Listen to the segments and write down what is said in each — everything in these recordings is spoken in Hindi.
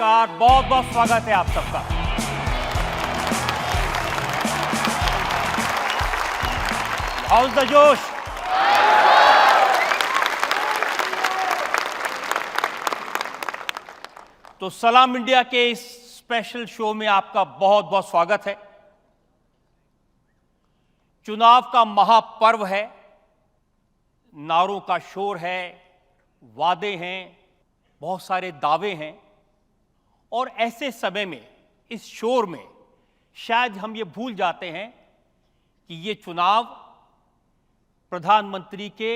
नमस्कार, बहुत बहुत स्वागत है आप सबका। हाउस द जोश। तो सलाम इंडिया के इस स्पेशल शो में आपका बहुत बहुत स्वागत है। चुनाव का महापर्व है, नारों का शोर है, वादे हैं, बहुत सारे दावे हैं और ऐसे समय में, इस शोर में शायद हम ये भूल जाते हैं कि ये चुनाव प्रधानमंत्री के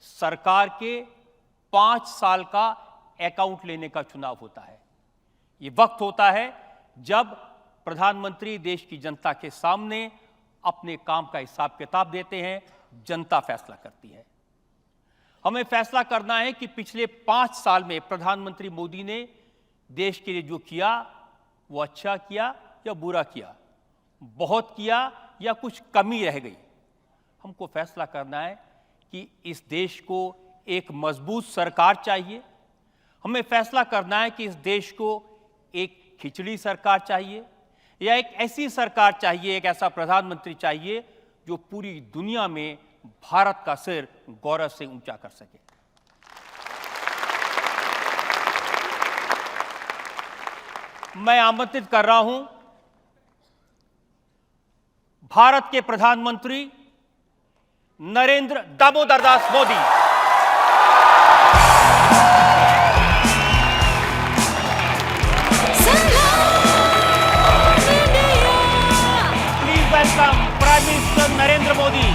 सरकार के 5 साल का अकाउंट लेने का चुनाव होता है। ये वक्त होता है जब प्रधानमंत्री देश की जनता के सामने अपने काम का हिसाब किताब देते हैं, जनता फैसला करती है। हमें फैसला करना है कि पिछले 5 साल में प्रधानमंत्री मोदी ने देश के लिए जो किया वो अच्छा किया या बुरा किया, बहुत किया या कुछ कमी रह गई। हमको फैसला करना है कि इस देश को एक मजबूत सरकार चाहिए। हमें फैसला करना है कि इस देश को एक खिचड़ी सरकार चाहिए या एक ऐसी सरकार चाहिए, एक ऐसा प्रधानमंत्री चाहिए जो पूरी दुनिया में भारत का सिर गौरव से ऊंचा कर सके। मैं आमंत्रित कर रहा हूं भारत के प्रधानमंत्री Narendra Damodar Das Modi. Please welcome prime minister Narendra Modi.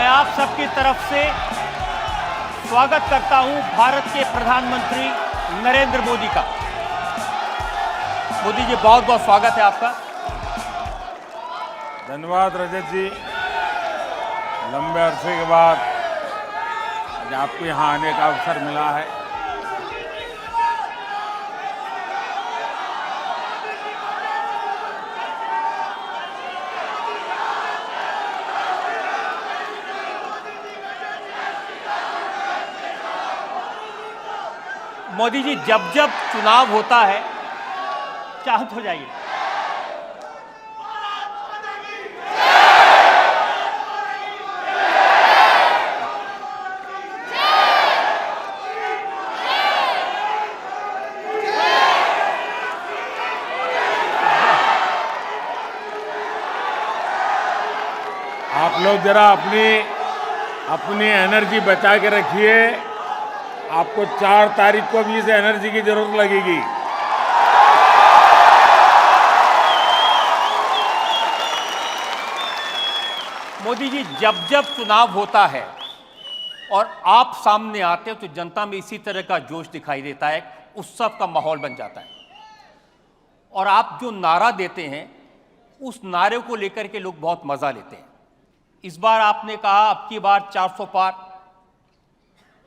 आप सबकी तरफ से स्वागत करता हूं भारत के प्रधानमंत्री नरेंद्र मोदी का। मोदी जी, बहुत बहुत स्वागत है आपका। धन्यवाद रजत जी। लंबे अरसे के बाद आज आपको यहाँ आने का अवसर मिला है। मोदी जी, जब जब चुनाव होता है, शांत हो जाइए। आप लोग जरा अपनी एनर्जी बचा के रखिए। आपको 4 तारीख को भी इस एनर्जी की जरूरत लगेगी। मोदी जी, जब जब चुनाव होता है और आप सामने आते हो तो जनता में इसी तरह का जोश दिखाई देता है, उत्सव का माहौल बन जाता है। और आप जो नारा देते हैं, उस नारे को लेकर के लोग बहुत मजा लेते हैं। इस बार आपने कहा अब की बार 400 पार,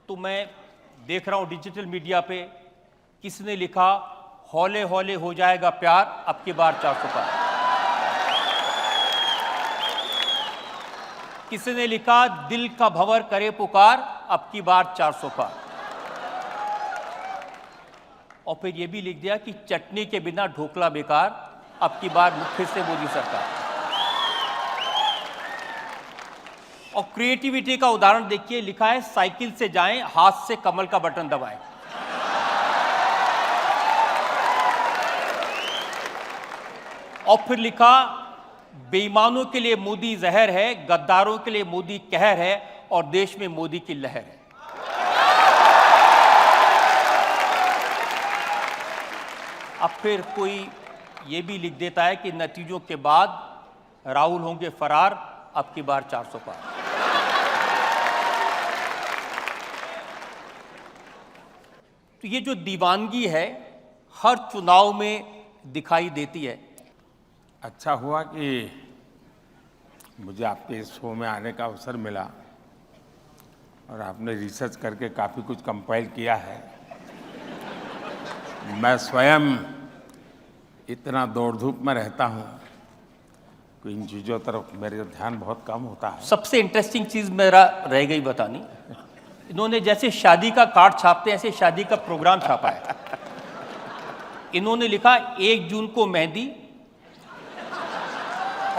तो मैं देख रहा हूं डिजिटल मीडिया पे किसने लिखा, हौले हौले हो जाएगा प्यार, अब की बार 400 पार। किसी ने लिखा दिल का भंवर करे पुकार, अब की बार 400 पार। और फिर ये भी लिख दिया कि चटनी के बिना ढोकला बेकार, अब की बार फिर से मोदी सरकार। और क्रिएटिविटी का उदाहरण देखिए, लिखा है साइकिल से जाएं, हाथ से कमल का बटन दबाएं। और फिर लिखा बेईमानों के लिए मोदी जहर है, गद्दारों के लिए मोदी कहर है, और देश में मोदी की लहर है। अब फिर कोई ये भी लिख देता है कि नतीजों के बाद राहुल होंगे फरार, अब की बार 400 पार। तो ये जो दीवानगी है हर चुनाव में दिखाई देती है। अच्छा हुआ कि मुझे आपके इस शो में आने का अवसर मिला और आपने रिसर्च करके काफ़ी कुछ कंपाइल किया है। मैं स्वयं इतना दौड़ धूप में रहता हूँ कि इन चीज़ों तरफ मेरा ध्यान बहुत कम होता है। सबसे इंटरेस्टिंग चीज़ मेरा रह गई बतानी, इन्होंने जैसे शादी का कार्ड छापते हैं ऐसे शादी का प्रोग्राम छापा है। इन्होंने लिखा 1 जून को मेहंदी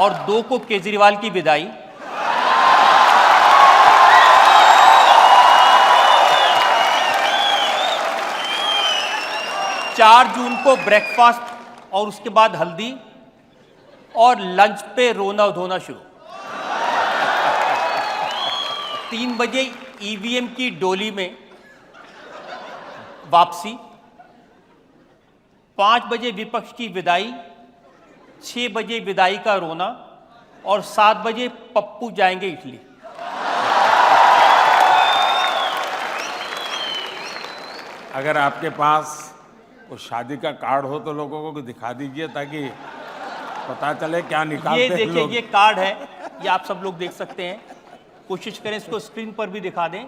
और 2 को केजरीवाल की विदाई, 4 जून को ब्रेकफास्ट और उसके बाद हल्दी, और लंच पे रोना धोना शुरू। 3 बजे ईवीएम की डोली में वापसी, 5 बजे विपक्ष की विदाई, 6 बजे विदाई का रोना, और 7 बजे पप्पू जाएंगे इटली। अगर आपके पास वो शादी का कार्ड हो तो लोगों को दिखा दीजिए ताकि पता चले क्या निकालते ये हैं देखिए, लोग। ये कार्ड है, ये आप सब लोग देख सकते हैं। कोशिश करें इसको स्क्रीन पर भी दिखा दें।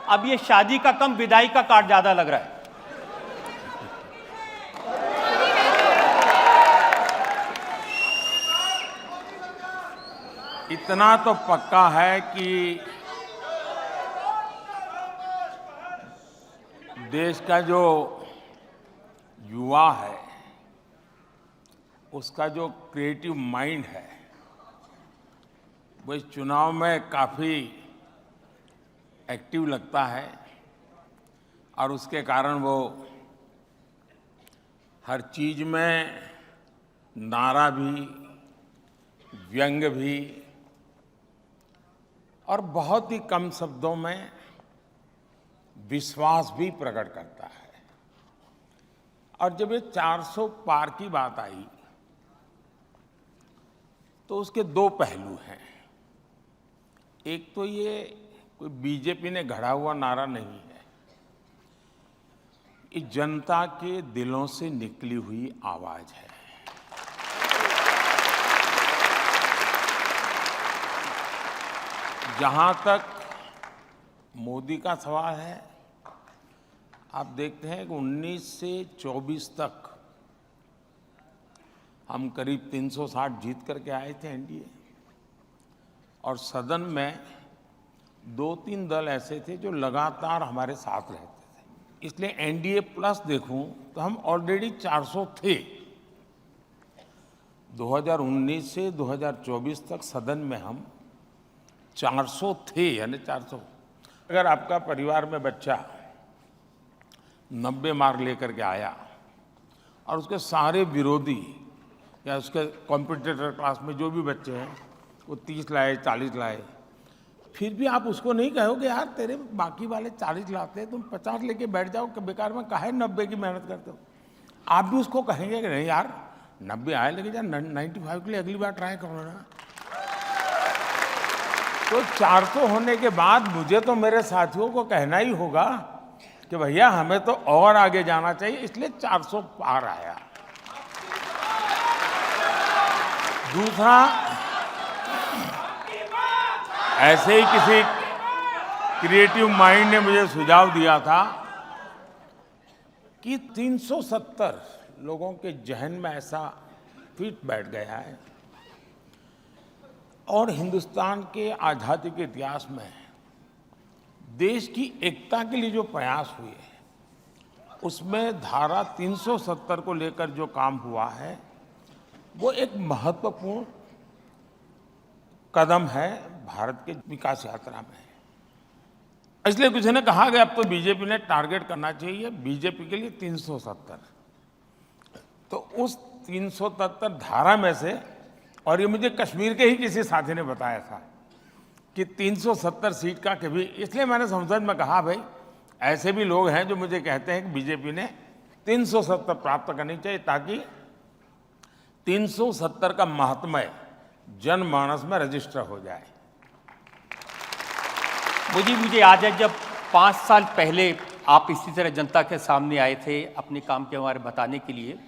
अब ये शादी का कम विदाई का कार्ड ज्यादा लग रहा है। इतना तो पक्का है कि देश का जो युवा है उसका जो क्रिएटिव माइंड है वो इस चुनाव में काफ़ी एक्टिव लगता है, और उसके कारण वो हर चीज में नारा भी, व्यंग भी, और बहुत ही कम शब्दों में विश्वास भी प्रकट करता है। और जब ये 400 पार की बात आई तो उसके 2 पहलू हैं। एक तो ये कोई बीजेपी ने घड़ा हुआ नारा नहीं है, ये जनता के दिलों से निकली हुई आवाज है। जहां तक मोदी का सवाल है, आप देखते हैं कि 19 से 24 तक हम करीब 360 जीत करके आए थे एनडीए, और सदन में 2-3 दल ऐसे थे जो लगातार हमारे साथ रहते थे। इसलिए एनडीए प्लस देखूं तो हम ऑलरेडी 400 थे। 2019 से 2024 तक सदन में हम 400 थे, यानी 400। अगर आपका परिवार में बच्चा 90 मार्क लेकर के आया और उसके सारे विरोधी या उसके कॉम्पिटिटर क्लास में जो भी बच्चे हैं वो 30 लाए, 40 लाए, फिर भी आप उसको नहीं कहोगे यार तेरे बाकी वाले 40 लाते हैं, तुम 50 लेके बैठ जाओ कि बेकार में काहे 90 की मेहनत करते हो। आप भी उसको कहेंगे कि नहीं यार 90 आए लेकिन यार 95 के लिए अगली बार ट्राई करो ना। तो 400 होने के बाद मुझे तो मेरे साथियों को कहना ही होगा कि भैया हमें तो और आगे जाना चाहिए, इसलिए 400 पार आया। दूसरा, ऐसे ही किसी क्रिएटिव माइंड ने मुझे सुझाव दिया था कि 370 लोगों के जहन में ऐसा फिट बैठ गया है। और हिंदुस्तान के आज़ादी के इतिहास में देश की एकता के लिए जो प्रयास हुए उसमें धारा 370 को लेकर जो काम हुआ है वो एक महत्वपूर्ण कदम है भारत के विकास यात्रा में। इसलिए किसी ने कहा कि अब तो बीजेपी ने टारगेट करना चाहिए बीजेपी के लिए 370। तो उस 370 धारा में से, और ये मुझे कश्मीर के ही किसी साथी ने बताया था कि 370 सीट का कभी, इसलिए मैंने संसद में कहा भाई ऐसे भी लोग हैं जो मुझे कहते हैं कि बीजेपी ने 370 प्राप्त करनी चाहिए ताकि 370 का महात्म्य जनमानस में रजिस्टर हो जाए। मुझे याद है जब 5 साल पहले आप इसी तरह जनता के सामने आए थे अपने काम के बारे में बताने के लिए,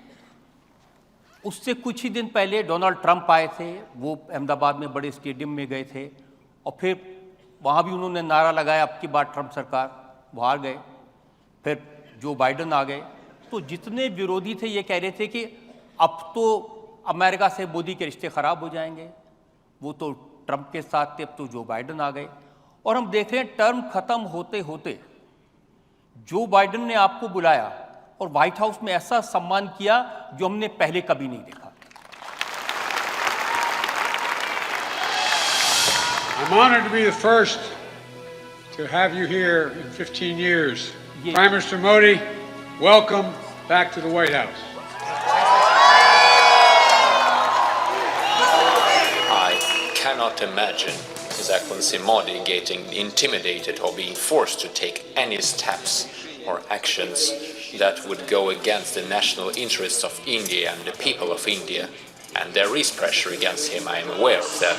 उससे कुछ ही दिन पहले डोनाल्ड ट्रंप आए थे। वो अहमदाबाद में बड़े स्टेडियम में गए थे और फिर वहाँ भी उन्होंने नारा लगाया अब की बार ट्रंप सरकार, वो हार गए। फिर जो बाइडन आ गए। तो जितने विरोधी थे ये कह रहे थे कि अब तो अमेरिका से मोदी के रिश्ते खराब हो जाएंगे, वो तो ट्रंप के साथ थे, अब तो जो बाइडन आ गए। और हम देख रहे हैं टर्म खत्म होते होते जो बाइडन ने आपको बुलाया और व्हाइट हाउस में ऐसा सम्मान किया जो हमने पहले कभी नहीं देखा। I'm honored to be the first to have you here in 15 years. Prime Minister Modi, welcome back to the White House. I cannot imagine His Excellency Modi getting intimidated or being forced to take any steps or actions that would go against the national interests of India and the people of India. And there is pressure against him, I am aware of that.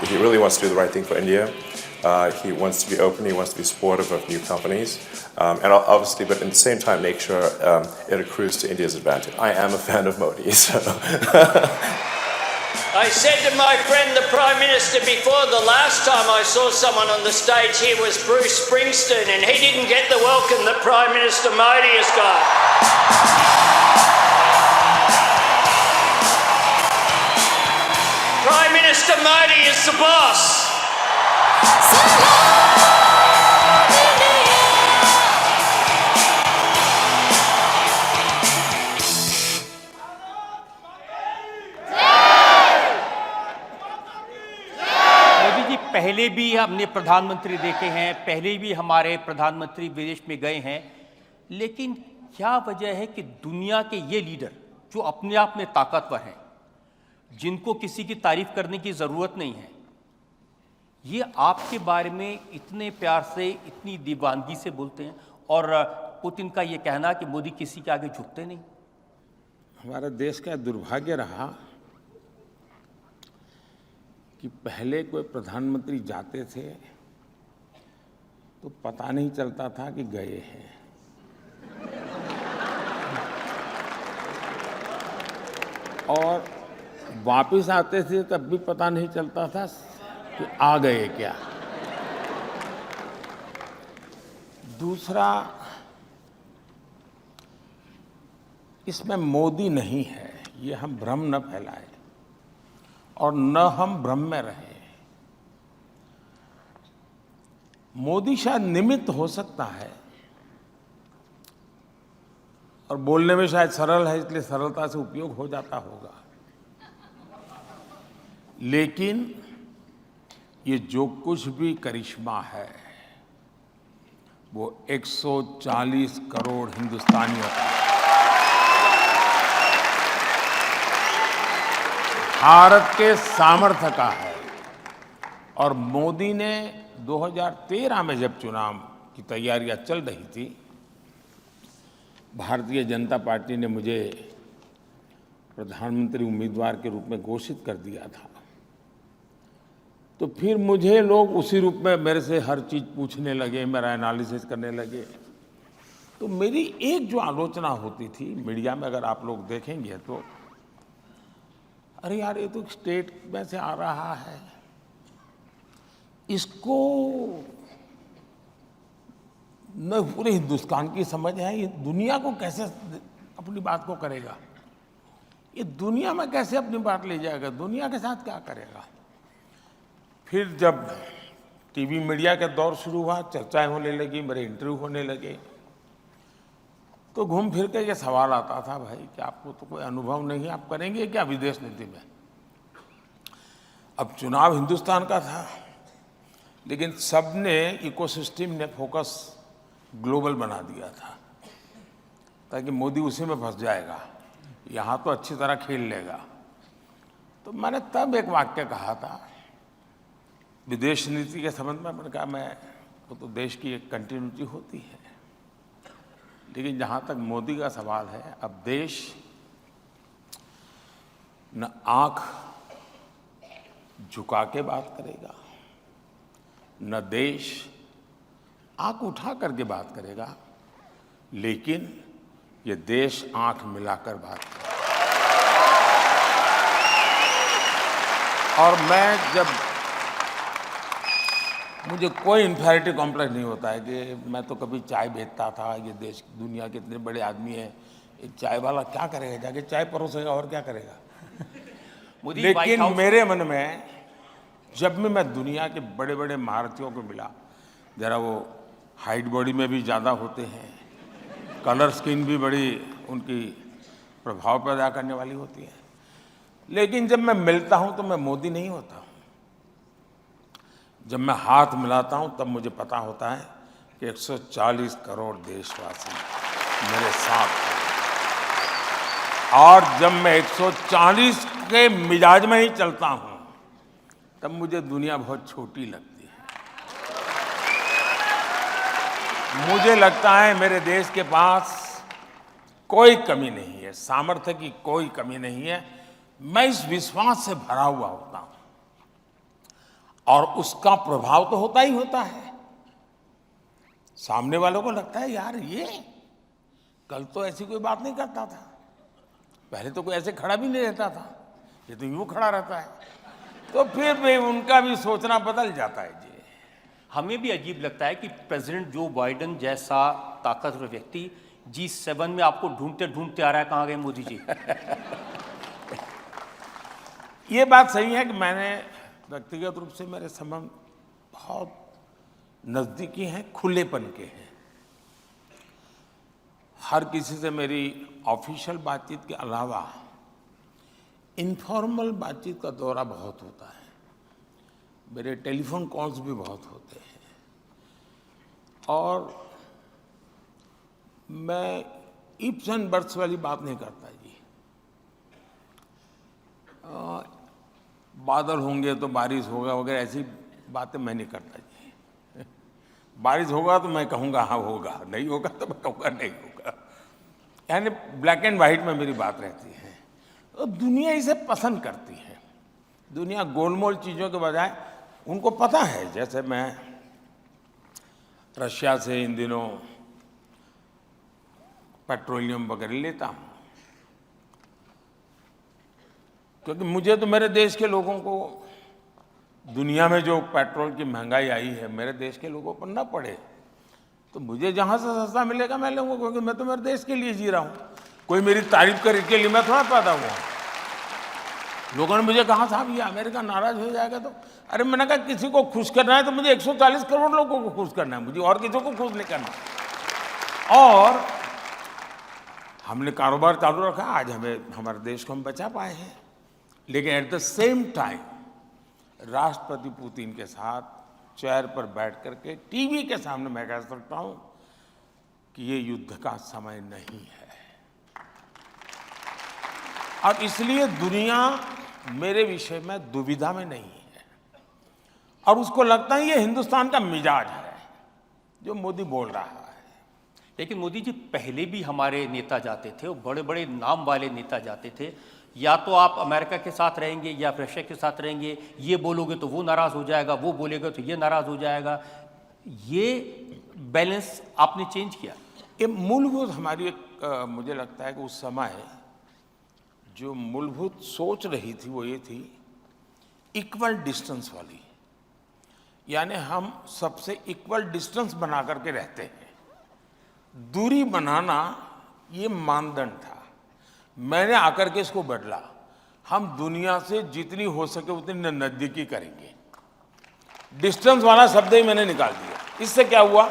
He really wants to do the right thing for India. He wants to be open, he wants to be supportive of new companies, and obviously, but at the same time, make sure it accrues to India's advantage. I am a fan of Modi, so. I said to my friend, the Prime Minister, before the last time I saw someone on the stage here was Bruce Springsteen, and he didn't get the welcome that Prime Minister Modi has got. Prime Minister Modi is the boss. पहले भी हमने प्रधानमंत्री देखे हैं, पहले भी हमारे प्रधानमंत्री विदेश में गए हैं, लेकिन क्या वजह है कि दुनिया के ये लीडर जो अपने आप में ताकतवर हैं, जिनको किसी की तारीफ करने की ज़रूरत नहीं है, ये आपके बारे में इतने प्यार से, इतनी दीवानगी से बोलते हैं। और पुतिन का ये कहना कि मोदी किसी के आगे झुकते नहीं। हमारे देश का दुर्भाग्य रहा कि पहले कोई प्रधानमंत्री जाते थे तो पता नहीं चलता था कि गए हैं, और वापस आते थे तब भी पता नहीं चलता था कि आ गए क्या। दूसरा, इसमें मोदी नहीं है, ये हम भ्रम न फैलाएं और न हम भ्रम में रहें। मोदी शायद निमित्त हो सकता है और बोलने में शायद सरल है, इसलिए सरलता से उपयोग हो जाता होगा, लेकिन ये जो कुछ भी करिश्मा है वो 140 करोड़ हिंदुस्तानियों का, भारत के सामर्थ्य का है। और मोदी ने 2013 में जब चुनाव की तैयारियां चल रही थी, भारतीय जनता पार्टी ने मुझे प्रधानमंत्री उम्मीदवार के रूप में घोषित कर दिया था, तो फिर मुझे लोग उसी रूप में मेरे से हर चीज़ पूछने लगे, मेरा एनालिसिस करने लगे। तो मेरी एक जो आलोचना होती थी मीडिया में, अगर आप लोग देखेंगे तो, अरे यार ये तो स्टेट में से आ रहा है, इसको न पूरे हिंदुस्तान की समझ है, ये दुनिया को कैसे अपनी बात को करेगा, ये दुनिया में कैसे अपनी बात ले जाएगा, दुनिया के साथ क्या करेगा। फिर जब टीवी मीडिया का दौर शुरू हुआ, चर्चाएं होने लगी, मेरे इंटरव्यू होने लगे, तो घूम फिर के ये सवाल आता था, भाई कि आपको तो कोई अनुभव नहीं है, आप करेंगे क्या विदेश नीति में। अब चुनाव हिंदुस्तान का था, लेकिन सबने इकोसिस्टम ने फोकस ग्लोबल बना दिया था, ताकि मोदी उसी में फंस जाएगा, यहाँ तो अच्छी तरह खेल लेगा। तो मैंने तब एक वाक्य कहा था विदेश नीति के संबंध में, मैंने कहा वो तो देश की एक कंटिन्यूटी होती है, लेकिन जहाँ तक मोदी का सवाल है, अब देश न आंख झुका के बात करेगा, न देश आंख उठा करके बात करेगा, लेकिन ये देश आंख मिलाकर बात करेगा। और मुझे कोई इन्फेरिटी कॉम्प्लेक्स नहीं होता है कि मैं तो कभी चाय बेचता था, ये देश दुनिया के इतने बड़े आदमी हैं, ये चाय वाला क्या करेगा, जाके चाय परोसेगा और क्या करेगा। लेकिन मेरे मन में जब भी मैं दुनिया के बड़े बड़े महारथियों को मिला, जरा वो हाइट बॉडी में भी ज़्यादा होते हैं, कलर स्किन भी बड़ी उनकी प्रभाव पैदा करने वाली होती है, लेकिन जब मैं मिलता हूं तो मैं मोदी नहीं होता हूं। जब मैं हाथ मिलाता हूं तब मुझे पता होता है कि 140 करोड़ देशवासी मेरे साथ हैं, और जब मैं 140 के मिजाज में ही चलता हूं तब मुझे दुनिया बहुत छोटी लगती है। मुझे लगता है मेरे देश के पास कोई कमी नहीं है, सामर्थ्य की कोई कमी नहीं है। मैं इस विश्वास से भरा हुआ होता हूं, और उसका प्रभाव तो होता ही होता है। सामने वालों को लगता है यार ये कल तो ऐसी कोई बात नहीं करता था, पहले तो कोई ऐसे खड़ा भी नहीं रहता था, ये तो यूं खड़ा रहता है। तो फिर भी उनका भी सोचना बदल जाता है जी। हमें भी अजीब लगता है कि प्रेसिडेंट जो बाइडेन जैसा ताकतवर व्यक्ति G7 में आपको ढूंढते ढूंढते आ रहा है, कहाँ गए मोदी जी। ये बात सही है कि मैंने व्यक्तिगत रूप से मेरे संबंध बहुत नजदीकी हैं, खुलेपन के हैं। हर किसी से मेरी ऑफिशियल बातचीत के अलावा इनफॉर्मल बातचीत का दौरा बहुत होता है, मेरे टेलीफोन कॉल्स भी बहुत होते हैं, और मैं इफ्स एंड बट्स वाली बात नहीं करता जी। बादल होंगे तो बारिश होगा वगैरह ऐसी बातें मैं नहीं करता जी। बारिश होगा तो मैं कहूँगा हाँ होगा, नहीं होगा तो मैं कहूँगा नहीं होगा, यानी ब्लैक एंड वाइट में मेरी बात रहती है। तो दुनिया इसे पसंद करती है, दुनिया गोलमोल चीज़ों के बजाय उनको पता है। जैसे मैं रशिया से इन दिनों पेट्रोलियम वगैरह लेता हूँ, क्योंकि मुझे तो मेरे देश के लोगों को, दुनिया में जो पेट्रोल की महंगाई आई है मेरे देश के लोगों पर ना पड़े, तो मुझे जहाँ से सस्ता मिलेगा मैं लूँगा, क्योंकि मैं तो मेरे देश के लिए जी रहा हूँ। कोई मेरी तारीफ करे के लिए मैं थोड़ा पैदा हुआ। लोगों ने मुझे कहा साहब ये अमेरिका नाराज हो जाएगा, तो अरे मैंने कहा किसी को खुश करना है तो मुझे 140 करोड़ लोगों को खुश करना है, मुझे और किसी को खुश नहीं करना। और हमने कारोबार चालू रखा, आज हमारे देश को हम बचा पाए हैं। लेकिन एट द सेम टाइम राष्ट्रपति पुतिन के साथ चेयर पर बैठ करके टीवी के सामने मैं कह सकता हूं कि ये युद्ध का समय नहीं है, और इसलिए दुनिया मेरे विषय में दुविधा में नहीं है, और उसको लगता है ये हिंदुस्तान का मिजाज है जो मोदी बोल रहा है। लेकिन मोदी जी पहले भी हमारे नेता जाते थे, वो बड़े बड़े नाम वाले नेता जाते थे, या तो आप अमेरिका के साथ रहेंगे या रशिया के साथ रहेंगे, ये बोलोगे तो वो नाराज हो जाएगा, वो बोलेगा तो ये नाराज हो जाएगा। ये बैलेंस आपने चेंज किया। ये मूलभूत हमारी एक मुझे लगता है कि उस समय जो मूलभूत सोच रही थी वो ये थी इक्वल डिस्टेंस वाली, यानी हम सबसे इक्वल डिस्टेंस बना करके रहते हैं। दूरी बनाना ये मानदंड था। मैंने आकर के इसको बदला। हम दुनिया से जितनी हो सके उतनी नजदीकी करेंगे। डिस्टेंस वाला शब्द ही मैंने निकाल दिया। इससे क्या हुआ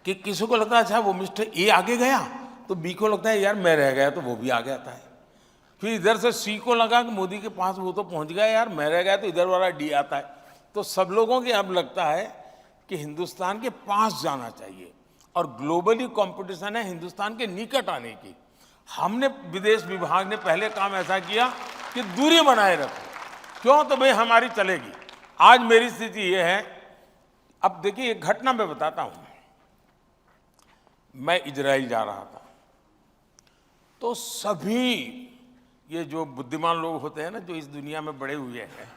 कि किसी को लगता है अच्छा वो मिस्टर ए आगे गया, तो बी को लगता है यार मैं रह गया तो वो भी आगे आता है। फिर इधर से सी को लगा कि मोदी के पास वो तो पहुंच गया, यार मैं रह गया, तो इधर वाला डी आता है। तो सब लोगों के अब लगता है कि हिंदुस्तान के पास जाना चाहिए और ग्लोबली कंपटीशन है हिंदुस्तान के निकट आने की। हमने विदेश विभाग ने पहले काम ऐसा किया कि दूरी बनाए रखो। क्यों? तो भाई हमारी चलेगी। आज मेरी स्थिति ये है, अब देखिए एक घटना मैं बताता हूं। मैं इजराइल जा रहा था, तो सभी ये जो बुद्धिमान लोग होते हैं ना, जो इस दुनिया में बड़े हुए हैं,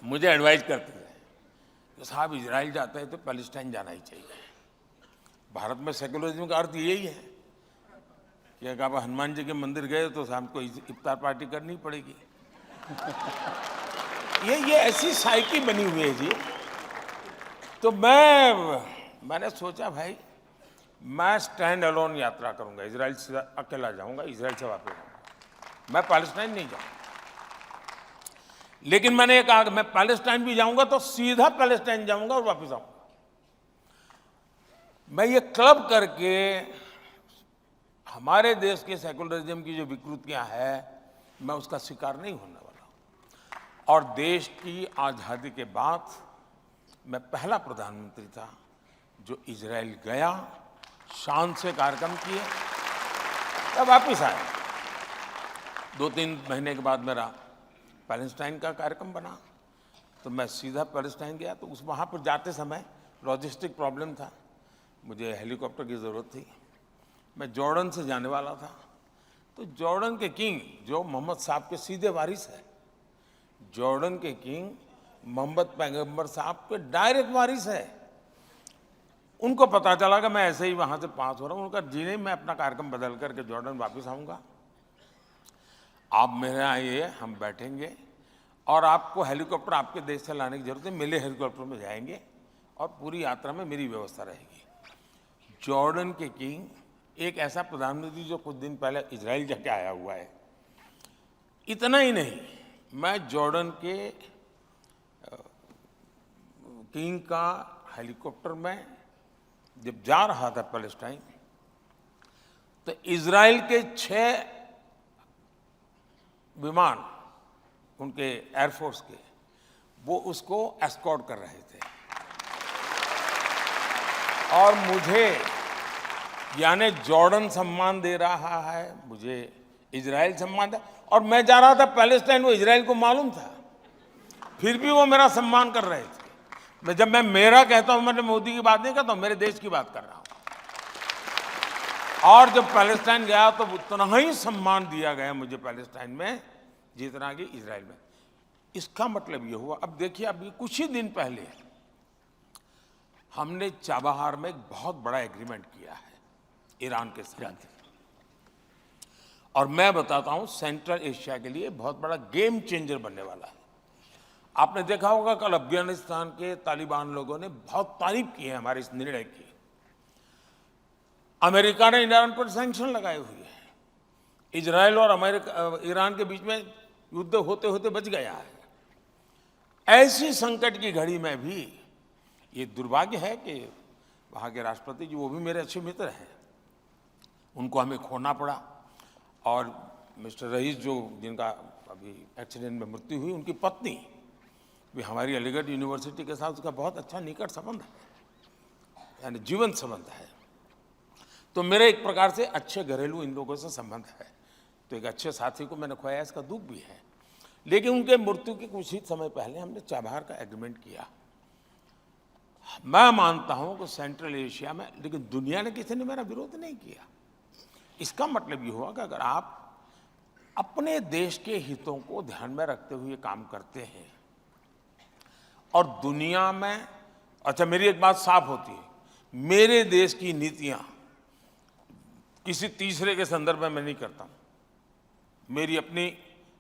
मुझे एडवाइस करते थे कि साहब इजराइल जाते हैं तो पैलेस्टाइन जाना ही चाहिए। भारत में सेकुलरिज्म का अर्थ यही है कि अगर आप हनुमान जी के मंदिर गए तो शाम को इफ्तार पार्टी करनी पड़ेगी। ये ऐसी साइकी बनी हुई है जी। तो मैंने सोचा भाई मैं स्टैंड अलोन यात्रा करूंगा, इजराइल से अकेला जाऊंगा, इजराइल से वापस आऊंगा, मैं पैलेस्टाइन नहीं जाऊंगा। लेकिन मैंने ये कहा कि मैं पैलेस्टाइन भी जाऊंगा तो सीधा पैलेस्टाइन जाऊंगा और वापस आऊंगा। मैं ये क्लब करके हमारे देश के सेकुलरिज्म की जो विकृतियां हैं, मैं उसका शिकार नहीं होने वाला। और देश की आजादी के बाद मैं पहला प्रधानमंत्री था जो इजराइल गया, शान से कार्यक्रम किए, तब वापिस आया। 2-3 महीने के बाद मेरा पैलेस्टाइन का कार्यक्रम बना, तो मैं सीधा पैलेस्टाइन गया। तो उस वहाँ पर जाते समय लॉजिस्टिक प्रॉब्लम था, मुझे हेलीकॉप्टर की ज़रूरत थी। मैं जॉर्डन से जाने वाला था, तो जॉर्डन के किंग जो मोहम्मद साहब के सीधे वारिस है, जॉर्डन के किंग मोहम्मद पैगंबर साहब के डायरेक्ट वारिस है। उनको पता चला कि मैं ऐसे ही वहाँ से पास हो रहा हूँ। उनका जी नहीं, मैं अपना कार्यक्रम बदल करके जॉर्डन वापस आऊँगा, आप मेरे यहाँ आइए, हम बैठेंगे और आपको हेलीकॉप्टर आपके देश से लाने की जरूरत है, मेरे हेलीकॉप्टर में जाएंगे और पूरी यात्रा में मेरी व्यवस्था रहेगी। जॉर्डन के किंग एक ऐसा प्रधानमंत्री जो कुछ दिन पहले इजराइल जाके आया हुआ है। इतना ही नहीं, मैं जॉर्डन के किंग का हेलीकॉप्टर में जब जा रहा था पैलेस्टाइन, तो इजराइल के 6 विमान उनके एयरफोर्स के, वो उसको एस्कॉर्ट कर रहे थे। और मुझे यानी जॉर्डन सम्मान दे रहा है, मुझे इजराइल सम्मान दे, और मैं जा रहा था पैलेस्टाइन, वो इजराइल को मालूम था, फिर भी वो मेरा सम्मान कर रहे थे। जब मैं मेरा कहता हूं, मैंने मोदी की बात नहीं करता हूं, मेरे देश की बात कर रहा हूं। और जब पैलेस्टाइन गया तो उतना ही सम्मान दिया गया मुझे पैलेस्टाइन में जितना कि इजराइल में। इसका मतलब ये हुआ, अब देखिए, अभी कुछ ही दिन पहले हमने चाबहार में एक बहुत बड़ा एग्रीमेंट किया है ईरान के साथ, और मैं बताता हूं सेंट्रल एशिया के लिए बहुत बड़ा गेम चेंजर बनने वाला है। आपने देखा होगा कल अफगानिस्तान के तालिबान लोगों ने बहुत तारीफ की है हमारे इस निर्णय की। अमेरिका ने ईरान पर सैंक्शन लगाए हुए हैं। इजराइल और ईरान के बीच में युद्ध होते होते बच गया है। ऐसी संकट की घड़ी में भी ये दुर्भाग्य है कि वहाँ के राष्ट्रपति जी, वो भी मेरे अच्छे मित्र हैं, उनको हमें खोना पड़ा। और मिस्टर रईस जो जिनका अभी एक्सीडेंट में मृत्यु हुई, उनकी पत्नी भी हमारी अलीगढ़ यूनिवर्सिटी के साथ उसका बहुत अच्छा निकट संबंध है, यानी जीवन संबंध है। तो मेरे एक प्रकार से अच्छे घरेलू इन लोगों से संबंध है। तो एक अच्छे साथी को मैंने खोया, इसका दुख भी है। लेकिन उनके मृत्यु के कुछ ही समय पहले हमने चाबहार का एग्रीमेंट किया। मैं मानता हूं कि सेंट्रल एशिया में, लेकिन दुनिया ने किसी ने मेरा विरोध नहीं किया। इसका मतलब ये हुआ कि अगर आप अपने देश के हितों को ध्यान में रखते हुए काम करते हैं और दुनिया में, अच्छा मेरी एक बात साफ होती है, मेरे देश की नीतियां किसी तीसरे के संदर्भ में मैं नहीं करता हूं। मेरी अपनी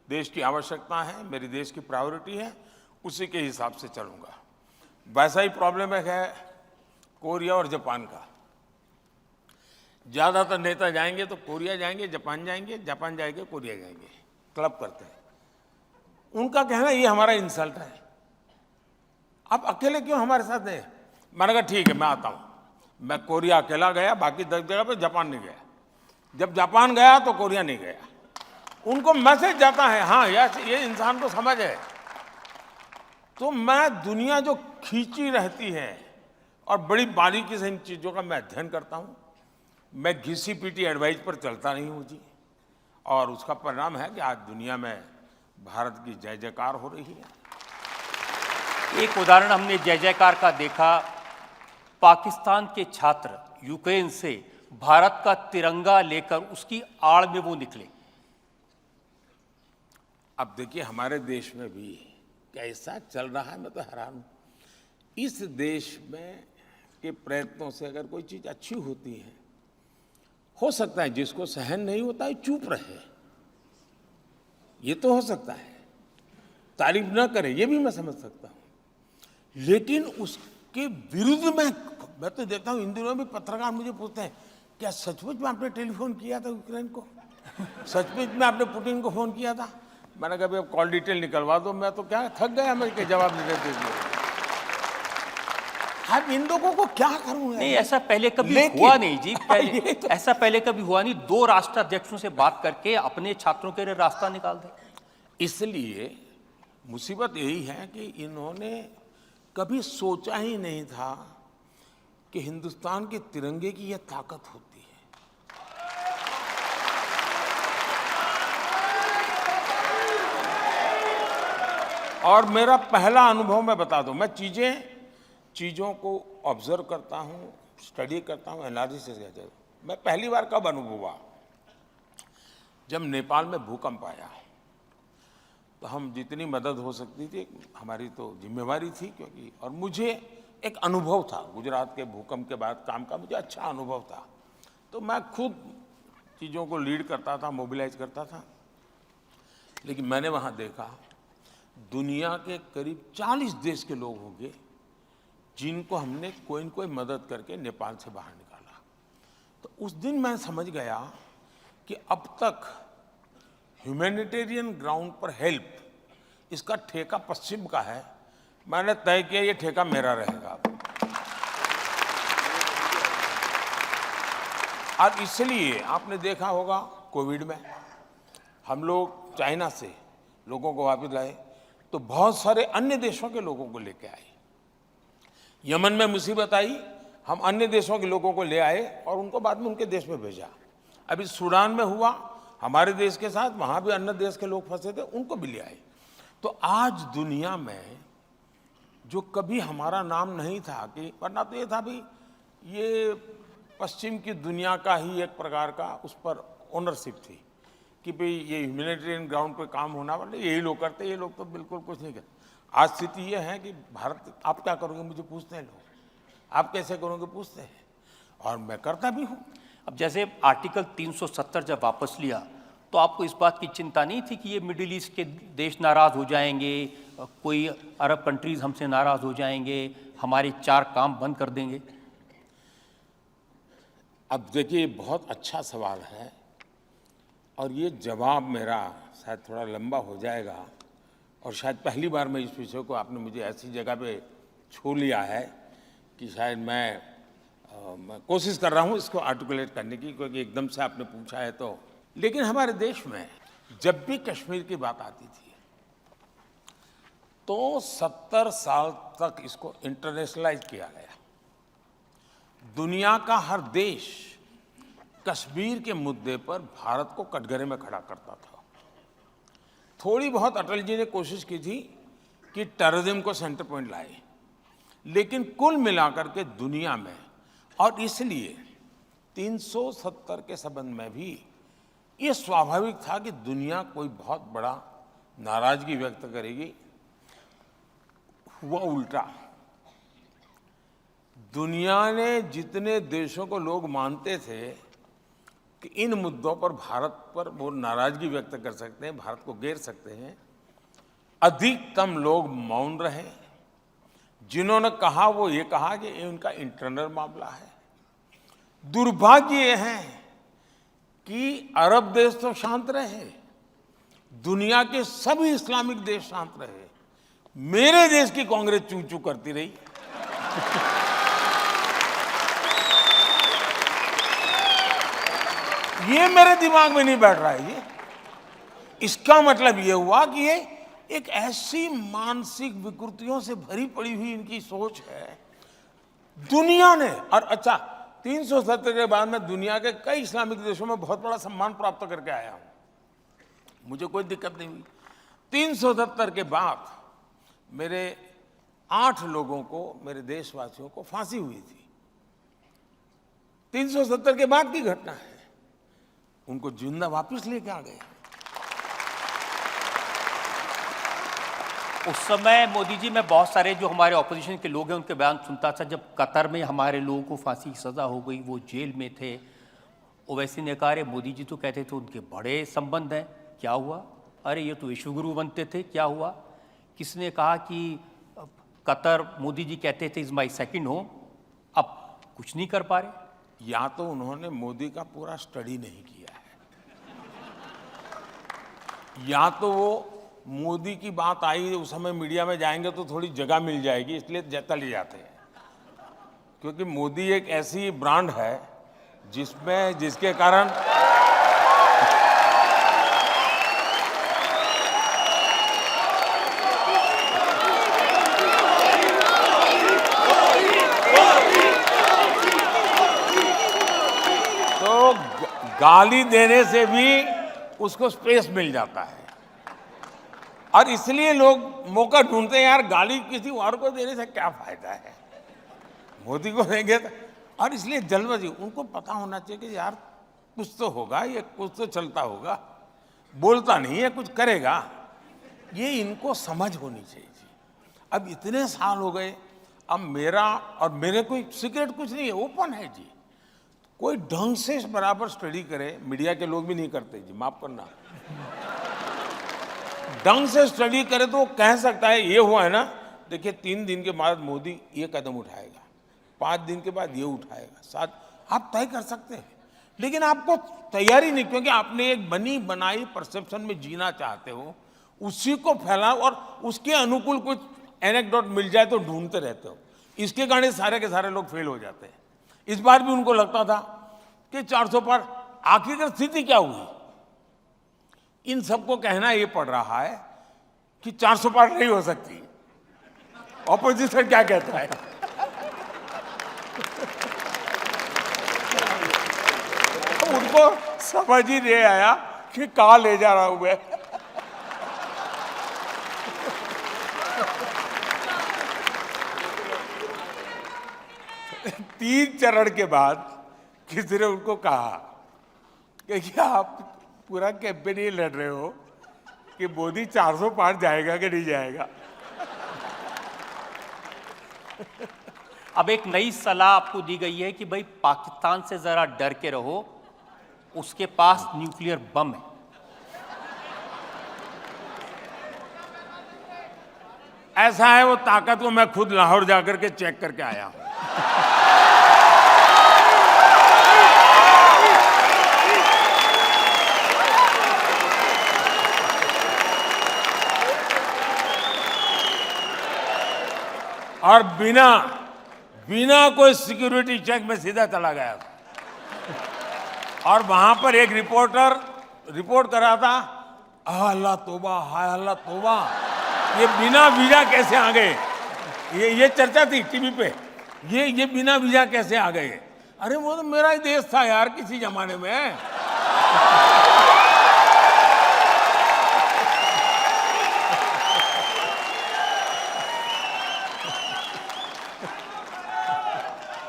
देश की आवश्यकता है, मेरी देश की प्रायोरिटी है, उसी के हिसाब से चलूंगा। वैसा ही प्रॉब्लम है कोरिया और जापान का। ज्यादातर नेता जाएंगे तो कोरिया जाएंगे, जापान जाएंगे, कोरिया जाएंगे, क्लब करते हैं। उनका कहना ये हमारा इंसल्ट है, आप अकेले क्यों हमारे साथ हैं? मैंने कहा ठीक है मैं आता हूं। मैं कोरिया अकेला गया, बाकी 10 जगह पे जापान नहीं गया। जब जापान गया तो कोरिया नहीं गया। उनको मैसेज जाता है, हाँ ये इंसान को समझ है। तो मैं दुनिया जो खींची रहती है और बड़ी बारीकी से इन चीजों का मैं अध्ययन करता हूं। मैं घिसी पीटी एडवाइस पर चलता नहीं हूं जी, और उसका परिणाम है कि आज दुनिया में भारत की जय जयकार हो रही है। एक उदाहरण हमने जय जयकार का देखा, पाकिस्तान के छात्र यूक्रेन से भारत का तिरंगा लेकर उसकी आड़ में वो निकले। अब देखिए हमारे देश में भी कैसा चल रहा है, मैं तो हैरान हूं। इस देश में के प्रयत्नों से अगर कोई चीज अच्छी होती है, हो सकता है जिसको सहन नहीं होता है चुप रहे, ये तो हो सकता है, तारीफ न करे, ये भी मैं समझ सकता हूं। लेकिन उसके विरुद्ध मैं तो देखता हूं, इन दिनों भी पत्रकार मुझे पूछते हैं क्या सचमुच में आपने टेलीफोन किया था यूक्रेन को, सचमुच में आपने पुतिन को फोन किया था? मैंने कहा अब कॉल डिटेल निकलवा दो, मैं तो क्या थक गया मैं के जवाब नहीं देते हुए। अब इन लोगों को क्या करूं? नहीं, ऐसा पहले कभी हुआ नहीं जी, पहले तो ऐसा पहले कभी हुआ नहीं। 2 राष्ट्राध्यक्षों से बात करके अपने छात्रों के लिए रास्ता निकाल दे। इसलिए मुसीबत यही है कि इन्होंने कभी सोचा ही नहीं था कि हिंदुस्तान के तिरंगे की यह ताकत होती है। और मेरा पहला अनुभव मैं बता दूं, मैं चीजों को ऑब्जर्व करता हूं, स्टडी करता हूं, एनालिसिस करता हूं। मैं पहली बार कब अनुभव हुआ, जब नेपाल में भूकंप आया। तो हम जितनी मदद हो सकती थी हमारी तो जिम्मेवारी थी, क्योंकि और मुझे एक अनुभव था गुजरात के भूकंप के बाद काम का, मुझे अच्छा अनुभव था। तो मैं खुद चीज़ों को लीड करता था, मोबिलाइज करता था। लेकिन मैंने वहाँ देखा दुनिया के करीब 40 देश के लोग होंगे जिनको हमने कोई न कोई मदद करके नेपाल से बाहर निकाला। तो उस दिन मैं समझ गया कि अब तक ह्यूमैनिटेरियन ग्राउंड पर हेल्प, इसका ठेका पश्चिम का है। मैंने तय किया ये ठेका मेरा रहेगा। और इसलिए आपने देखा होगा कोविड में हम लोग चाइना से लोगों को वापस लाए, तो बहुत सारे अन्य देशों के लोगों को लेके आए। यमन में मुसीबत आई, हम अन्य देशों के लोगों को ले आए और उनको बाद में उनके देश में भेजा। अभी सूडान में हुआ हमारे देश के साथ, वहां भी अन्य देश के लोग फंसे थे, उनको भी ले आए। तो आज दुनिया में जो कभी हमारा नाम नहीं था, कि वरना तो ये था भी ये पश्चिम की दुनिया का ही एक प्रकार का उस पर ओनरशिप थी कि भाई ये ह्यूमैनिटेरियन ग्राउंड पे काम होना वाले यही लोग करते, ये लोग तो बिल्कुल कुछ नहीं करते। आज स्थिति ये है कि भारत, आप क्या करोगे मुझे पूछते हैं लोग, आप कैसे करोगे पूछते हैं, और मैं करता भी हूँ। अब जैसे आर्टिकल 370 जब वापस लिया तो आपको इस बात की चिंता नहीं थी कि ये मिडिल ईस्ट के देश नाराज हो जाएंगे, कोई अरब कंट्रीज हमसे नाराज हो जाएंगे, हमारे 4 काम बंद कर देंगे? अब देखिए बहुत अच्छा सवाल है और ये जवाब मेरा शायद थोड़ा लंबा हो जाएगा, और शायद पहली बार मैं इस विषय को आपने मुझे ऐसी जगह पे छू लिया है कि शायद मैं कोशिश कर रहा हूँ इसको आर्टिकुलेट करने की, क्योंकि एकदम से आपने पूछा है। तो लेकिन हमारे देश में जब भी कश्मीर की बात आती थी तो 70 साल तक इसको इंटरनेशनलाइज किया गया। दुनिया का हर देश कश्मीर के मुद्दे पर भारत को कटघरे में खड़ा करता था। थोड़ी बहुत अटल जी ने कोशिश की थी कि टेररिज्म को सेंटर पॉइंट लाए, लेकिन कुल मिलाकर के दुनिया में, और इसलिए 370 के संबंध में भी ये स्वाभाविक था कि दुनिया कोई बहुत बड़ा नाराजगी व्यक्त करेगी। हुआ उल्टा। दुनिया ने जितने देशों को लोग मानते थे कि इन मुद्दों पर भारत पर वो नाराजगी व्यक्त कर सकते हैं, भारत को घेर सकते हैं, अधिकतम लोग मौन रहे, जिन्होंने कहा वो ये कहा कि ये उनका इंटरनल मामला है। दुर्भाग्य ये है कि अरब देश तो शांत रहे, दुनिया के सभी इस्लामिक देश शांत रहे, मेरे देश की कांग्रेस चू चू करती रही। ये मेरे दिमाग में नहीं बैठ रहा है ये। इसका मतलब ये हुआ कि ये एक ऐसी मानसिक विकृतियों से भरी पड़ी हुई इनकी सोच है। दुनिया ने, और अच्छा 370 के बाद में दुनिया के कई इस्लामिक देशों में बहुत बड़ा सम्मान प्राप्त करके आया हूं, मुझे कोई दिक्कत नहीं हुई। 370 के बाद मेरे 8 लोगों को, मेरे देशवासियों को फांसी हुई थी। 370 के बाद की घटना है, उनको जिंदा वापस लेके आ गए। उस समय मोदी जी, मैं बहुत सारे जो हमारे ऑपोजिशन के लोग हैं उनके बयान सुनता था। जब कतर में हमारे लोगों को फांसी की सज़ा हो गई, वो जेल में थे, ओवैसी ने कहा अरे मोदी जी तो कहते थे उनके बड़े संबंध हैं, क्या हुआ? अरे ये तो विश्वगुरु बनते थे, क्या हुआ? किसने कहा कि कतर, मोदी जी कहते थे इज़ माई सेकेंड होम, अब कुछ नहीं कर पा रहे। या तो उन्होंने मोदी का पूरा स्टडी नहीं किया है, या तो वो मोदी की बात आई उस समय मीडिया में जाएंगे तो थोड़ी जगह मिल जाएगी इसलिए चले जाते हैं। क्योंकि मोदी एक ऐसी ब्रांड है जिसके कारण तो गाली देने से भी उसको स्पेस मिल जाता है, और इसलिए लोग मौका ढूंढते हैं, यार गाली किसी और को देने से क्या फायदा है, मोदी को देंगे तो। और इसलिए जल्दबाजी, उनको पता होना चाहिए कि यार कुछ तो होगा, ये कुछ तो चलता होगा, बोलता नहीं है कुछ करेगा, ये इनको समझ होनी चाहिए जी। अब इतने साल हो गए, अब मेरा और मेरे कोई सीक्रेट कुछ नहीं है, ओपन है जी। कोई ढंग से बराबर स्टडी करे, मीडिया के लोग भी नहीं करते जी, माफ करना, ढंग से स्टडी करे तो वो कह सकता है ये हुआ है ना, देखिए 3 दिन के बाद मोदी ये कदम उठाएगा, 5 दिन के बाद ये उठाएगा, 7, आप तय कर सकते हैं। लेकिन आपको तैयारी नहीं, क्योंकि आपने एक बनी बनाई परसेप्शन में जीना चाहते हो, उसी को फैलाओ और उसके अनुकूल कुछ एनेक्डोट मिल जाए तो ढूंढते रहते हो। इसके कारण सारे के सारे लोग फेल हो जाते हैं। इस बार भी उनको लगता था कि 400 पार, आखिरकार स्थिति क्या हुई? इन सबको कहना ये पड़ रहा है कि 400 पार नहीं हो सकती। ऑपोजिशन क्या कहता है? उनको समझ ही नहीं आया कि कहां ले जा रहा हूं मैं। तीन चरण के बाद किसी ने उनको कहा कि क्या आप पूरा कैंपेन ये लड़ रहे हो कि मोदी 400 पार जाएगा कि नहीं जाएगा? अब एक नई सलाह आपको दी गई है कि भाई पाकिस्तान से जरा डर के रहो, उसके पास न्यूक्लियर बम है। ऐसा है, वो ताकत को मैं खुद लाहौर जाकर के चेक करके आया हूं। और बिना कोई सिक्योरिटी चेक में सीधा चला गया। और वहां पर एक रिपोर्टर रिपोर्ट कर रहा था, अल्लाह तौबा, हाय अल्लाह तौबा, ये बिना वीजा कैसे आ गए? ये चर्चा थी टीवी पे, ये बिना वीजा कैसे आ गए? अरे वो तो मेरा ही देश था यार किसी जमाने में।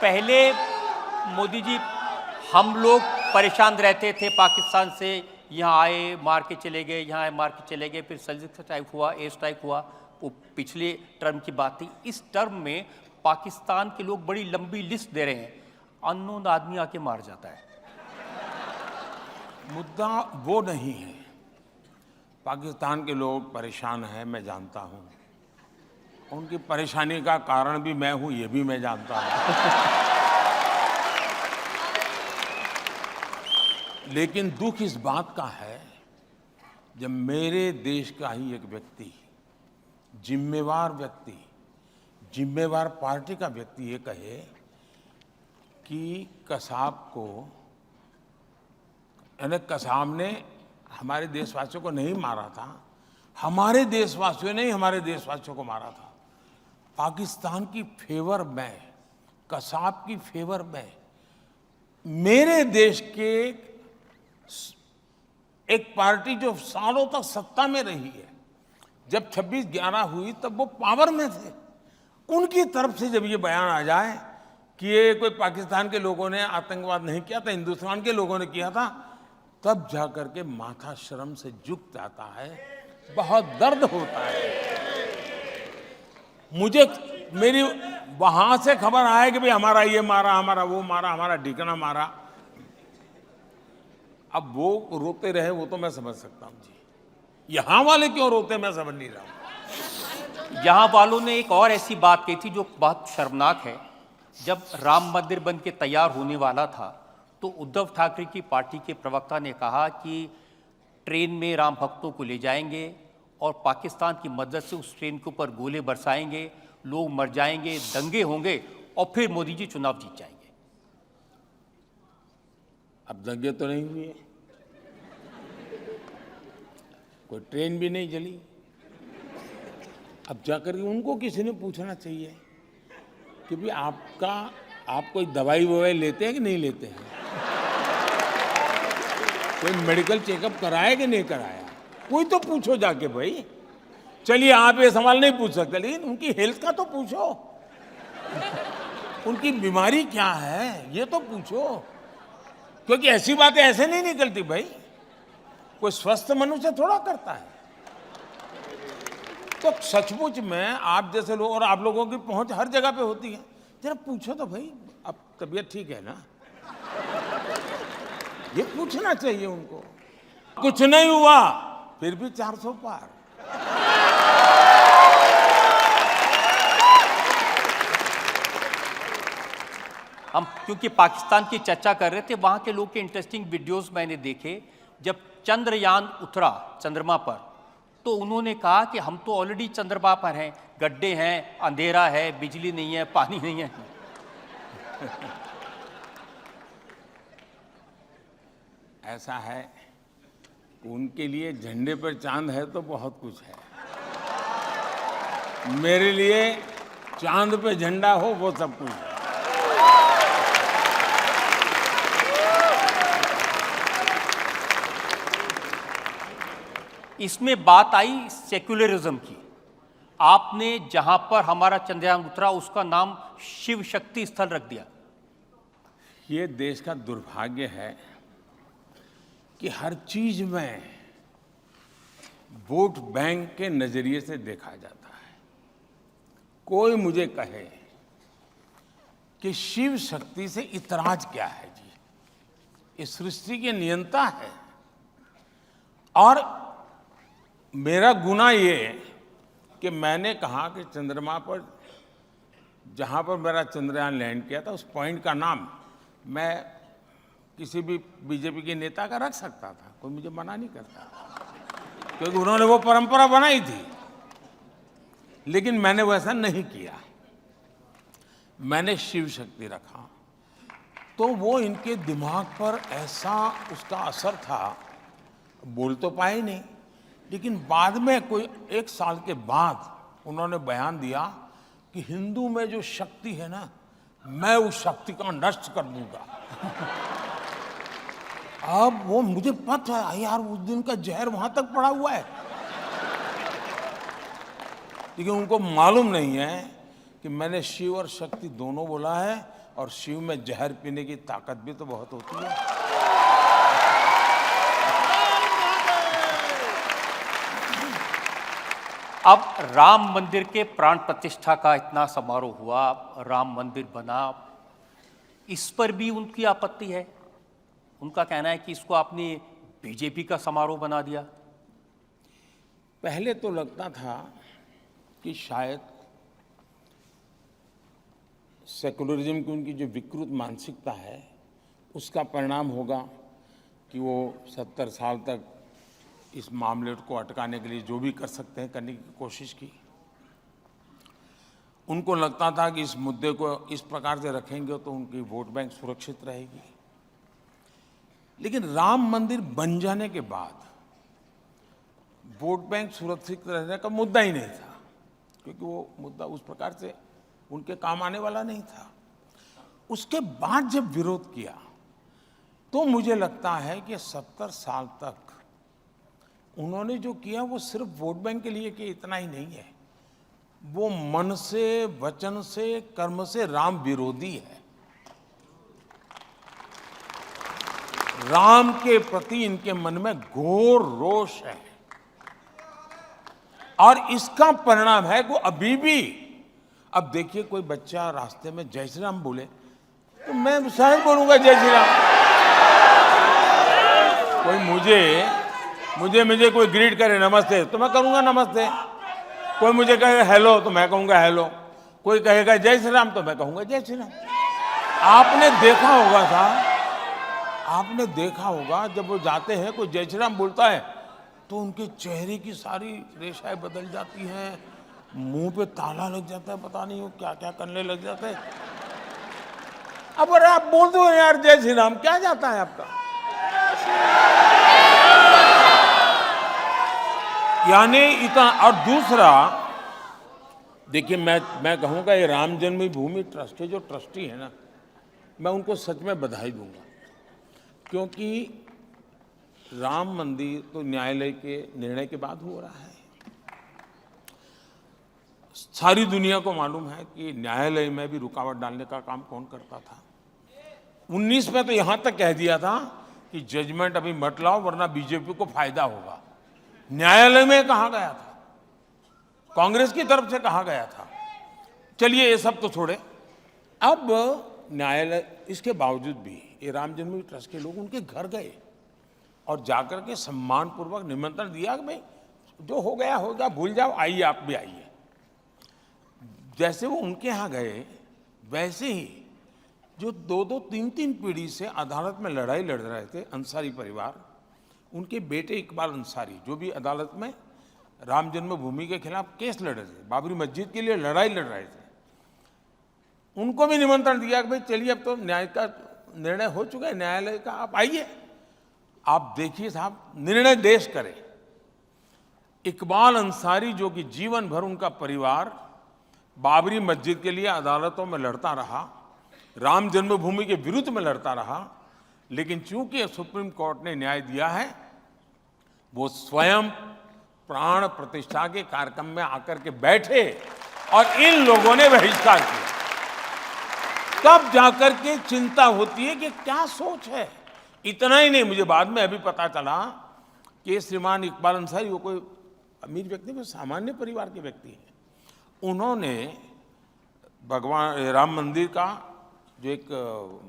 पहले मोदी जी, हम लोग परेशान रहते थे पाकिस्तान से, यहाँ आए मार के चले गए, यहाँ आए मार के चले गए, फिर सर्जिकल स्ट्राइक हुआ, एयर स्ट्राइक हुआ, वो पिछले टर्म की बात थी। इस टर्म में पाकिस्तान के लोग बड़ी लंबी लिस्ट दे रहे हैं, अननोन आदमी आके मार जाता है। मुद्दा वो नहीं है। पाकिस्तान के लोग परेशान हैं, मैं जानता हूं, उनकी परेशानी का कारण भी मैं हूं, ये भी मैं जानता हूं। लेकिन दुख इस बात का है, जब मेरे देश का ही एक व्यक्ति, जिम्मेवार व्यक्ति, जिम्मेवार पार्टी का व्यक्ति ये कहे कि कसाब को, यानी कसाब ने हमारे देशवासियों को नहीं मारा था, हमारे देशवासियों ने ही हमारे देशवासियों को मारा था। पाकिस्तान की फेवर में, कसाब की फेवर में, मेरे देश के एक पार्टी जो सालों तक सत्ता में रही है, जब 26/11 हुई तब वो पावर में थे, उनकी तरफ से जब ये बयान आ जाए कि ये कोई पाकिस्तान के लोगों ने आतंकवाद नहीं किया था, हिंदुस्तान के लोगों ने किया था, तब जाकर के माथा शर्म से झुक जाता है, बहुत दर्द होता है। मुझे मेरी वहां से खबर आए कि भाई हमारा ये मारा, हमारा वो मारा, हमारा ठिकाना मारा। अब वो रोते रहे वो तो मैं समझ सकता हूं जी, यहां वाले क्यों रोते मैं समझ नहीं रहा हूं। यहाँ वालों ने एक और ऐसी बात कही थी जो बहुत शर्मनाक है। जब राम मंदिर बन के तैयार होने वाला था तो उद्धव ठाकरे की पार्टी के प्रवक्ता ने कहा कि ट्रेन में राम भक्तों को ले जाएंगे और पाकिस्तान की मदद से उस ट्रेन के ऊपर गोले बरसाएंगे, लोग मर जाएंगे, दंगे होंगे और फिर मोदी जी चुनाव जीत जाएंगे। अब दंगे तो नहीं हुए, कोई ट्रेन भी नहीं चली। अब जाकर के उनको किसी ने पूछना चाहिए कि भाई आप कोई दवाई ववाई लेते हैं कि नहीं लेते हैं, कोई मेडिकल चेकअप कराया कि नहीं कराया, कोई तो पूछो जाके भाई। चलिए आप ये सवाल नहीं पूछ सकते, लेकिन उनकी हेल्थ का तो पूछो, उनकी बीमारी क्या है ये तो पूछो, क्योंकि ऐसी बातें ऐसे नहीं निकलती भाई, कोई स्वस्थ मनुष्य थोड़ा करता है। तो सचमुच में आप जैसे लोग, और आप लोगों की पहुंच हर जगह पे होती है, जरा पूछो तो भाई अब तबीयत ठीक है ना, ये पूछना चाहिए उनको। कुछ नहीं हुआ फिर भी 400 पार। हम क्योंकि पाकिस्तान की चर्चा कर रहे थे, वहां के लोग के इंटरेस्टिंग वीडियोस मैंने देखे। जब चंद्रयान उतरा चंद्रमा पर तो उन्होंने कहा कि हम तो ऑलरेडी चंद्रमा पर हैं, गड्ढे हैं, अंधेरा है, बिजली नहीं है, पानी नहीं है। ऐसा है, उनके लिए झंडे पर चांद है तो बहुत कुछ है, मेरे लिए चांद पे झंडा हो वो सब कुछ है। इसमें बात आई सेक्युलरिज्म की। आपने जहां पर हमारा चंद्रयान उतरा उसका नाम शिव शक्ति स्थल रख दिया। ये देश का दुर्भाग्य है कि हर चीज में वोट बैंक के नजरिए से देखा जाता है। कोई मुझे कहे कि शिव शक्ति से इतराज क्या है जी, ये सृष्टि के नियंता है, और मेरा गुनाह ये कि मैंने कहा कि चंद्रमा पर जहां पर मेरा चंद्रयान लैंड किया था उस पॉइंट का नाम मैं किसी भी बीजेपी के नेता का रख सकता था, कोई मुझे मना नहीं करता, क्योंकि उन्होंने वो परंपरा बनाई थी। लेकिन मैंने वैसा नहीं किया, मैंने शिव शक्ति रखा। तो वो इनके दिमाग पर ऐसा उसका असर था, बोल तो पाए नहीं, लेकिन बाद में कोई 1 साल के बाद उन्होंने बयान दिया कि हिंदू में जो शक्ति है ना, मैं उस शक्ति का नष्ट कर दूंगा। अब वो मुझे पता है यार, उस दिन का जहर वहां तक पड़ा हुआ है, लेकिन उनको मालूम नहीं है कि मैंने शिव और शक्ति दोनों बोला है, और शिव में जहर पीने की ताकत भी तो बहुत होती है। अब राम मंदिर के प्राण प्रतिष्ठा का इतना समारोह हुआ, राम मंदिर बना, इस पर भी उनकी आपत्ति है। उनका कहना है कि इसको आपने बीजेपी का समारोह बना दिया। पहले तो लगता था कि शायद सेकुलरिज्म की उनकी जो विकृत मानसिकता है उसका परिणाम होगा कि वो 70 साल तक इस मामले को अटकाने के लिए जो भी कर सकते हैं करने की कोशिश की। उनको लगता था कि इस मुद्दे को इस प्रकार से रखेंगे तो उनकी वोट बैंक सुरक्षित रहेगी। लेकिन राम मंदिर बन जाने के बाद वोट बैंक सुरक्षित रहने का मुद्दा ही नहीं था, क्योंकि वो मुद्दा उस प्रकार से उनके काम आने वाला नहीं था। उसके बाद जब विरोध किया तो मुझे लगता है कि 70 साल तक उन्होंने जो किया वो सिर्फ वोट बैंक के लिए कि इतना ही नहीं है, वो मन से, वचन से, कर्म से राम विरोधी है। राम के प्रति इनके मन में घोर रोष है और इसका परिणाम है कि अभी भी, अब देखिए कोई बच्चा रास्ते में जय श्री राम बोले तो मैं शायद बोलूंगा जय श्री राम। कोई मुझे कोई ग्रीट करे नमस्ते तो मैं करूंगा नमस्ते, कोई मुझे कहे हेलो तो मैं कहूंगा हेलो, कोई कहेगा जय श्री राम तो मैं कहूंगा जय श्री राम। आपने देखा होगा जब वो जाते हैं कोई जय श्री राम बोलता है तो उनके चेहरे की सारी रेखाएं बदल जाती हैं, मुंह पे ताला लग जाता है, पता नहीं वो क्या क्या करने लग जाते हैं। अब अरे आप बोल दो यार जय श्री राम, क्या जाता है आपका? यानी इतना। और दूसरा देखिए, मैं कहूंगा ये राम जन्मभूमि ट्रस्ट के जो ट्रस्टी है ना, मैं उनको सच में बधाई दूंगा, क्योंकि राम मंदिर तो न्यायालय के निर्णय के बाद हो रहा है। सारी दुनिया को मालूम है कि न्यायालय में भी रुकावट डालने का काम कौन करता था। 19 में तो यहां तक कह दिया था कि जजमेंट अभी मत लाओ वरना बीजेपी को फायदा होगा। न्यायालय में कहा गया था, कांग्रेस की तरफ से कहा गया था। चलिए ये सब तो छोड़े, अब न्यायालय इसके बावजूद भी ये राम जन्मभूमि ट्रस्ट के लोग उनके घर गए और जाकर के सम्मान पूर्वक निमंत्रण दिया कि भाई जो हो गया होगा, भूल जाओ, आइए आप भी आइए। जैसे वो उनके यहाँ गए वैसे ही जो 2-2, 3-3 पीढ़ी से अदालत में लड़ाई लड़ रहे थे अंसारी परिवार, उनके बेटे इकबाल अंसारी जो भी अदालत में राम जन्मभूमि के खिलाफ केस लड़ रहे थे, बाबरी मस्जिद के लिए लड़ाई लड़ रहे थे, उनको भी निमंत्रण दिया कि भाई चलिए अब तो न्याय का निर्णय हो चुका है न्यायालय का, आप आइए, आप देखिए साहब निर्णय देश करे। इकबाल अंसारी जो कि जीवन भर उनका परिवार बाबरी मस्जिद के लिए अदालतों में लड़ता रहा, राम जन्मभूमि के विरुद्ध में लड़ता रहा, लेकिन चूंकि सुप्रीम कोर्ट ने न्याय दिया है, वो स्वयं प्राण प्रतिष्ठा के कार्यक्रम में आकर के बैठे और इन लोगों ने बहिष्कार किया। तब जाकर के चिंता होती है कि क्या सोच है। इतना ही नहीं, मुझे बाद में अभी पता चला कि श्रीमान इकबाल अंसारी वो कोई अमीर व्यक्ति, वो सामान्य परिवार के व्यक्ति हैं। उन्होंने भगवान राम मंदिर का जो एक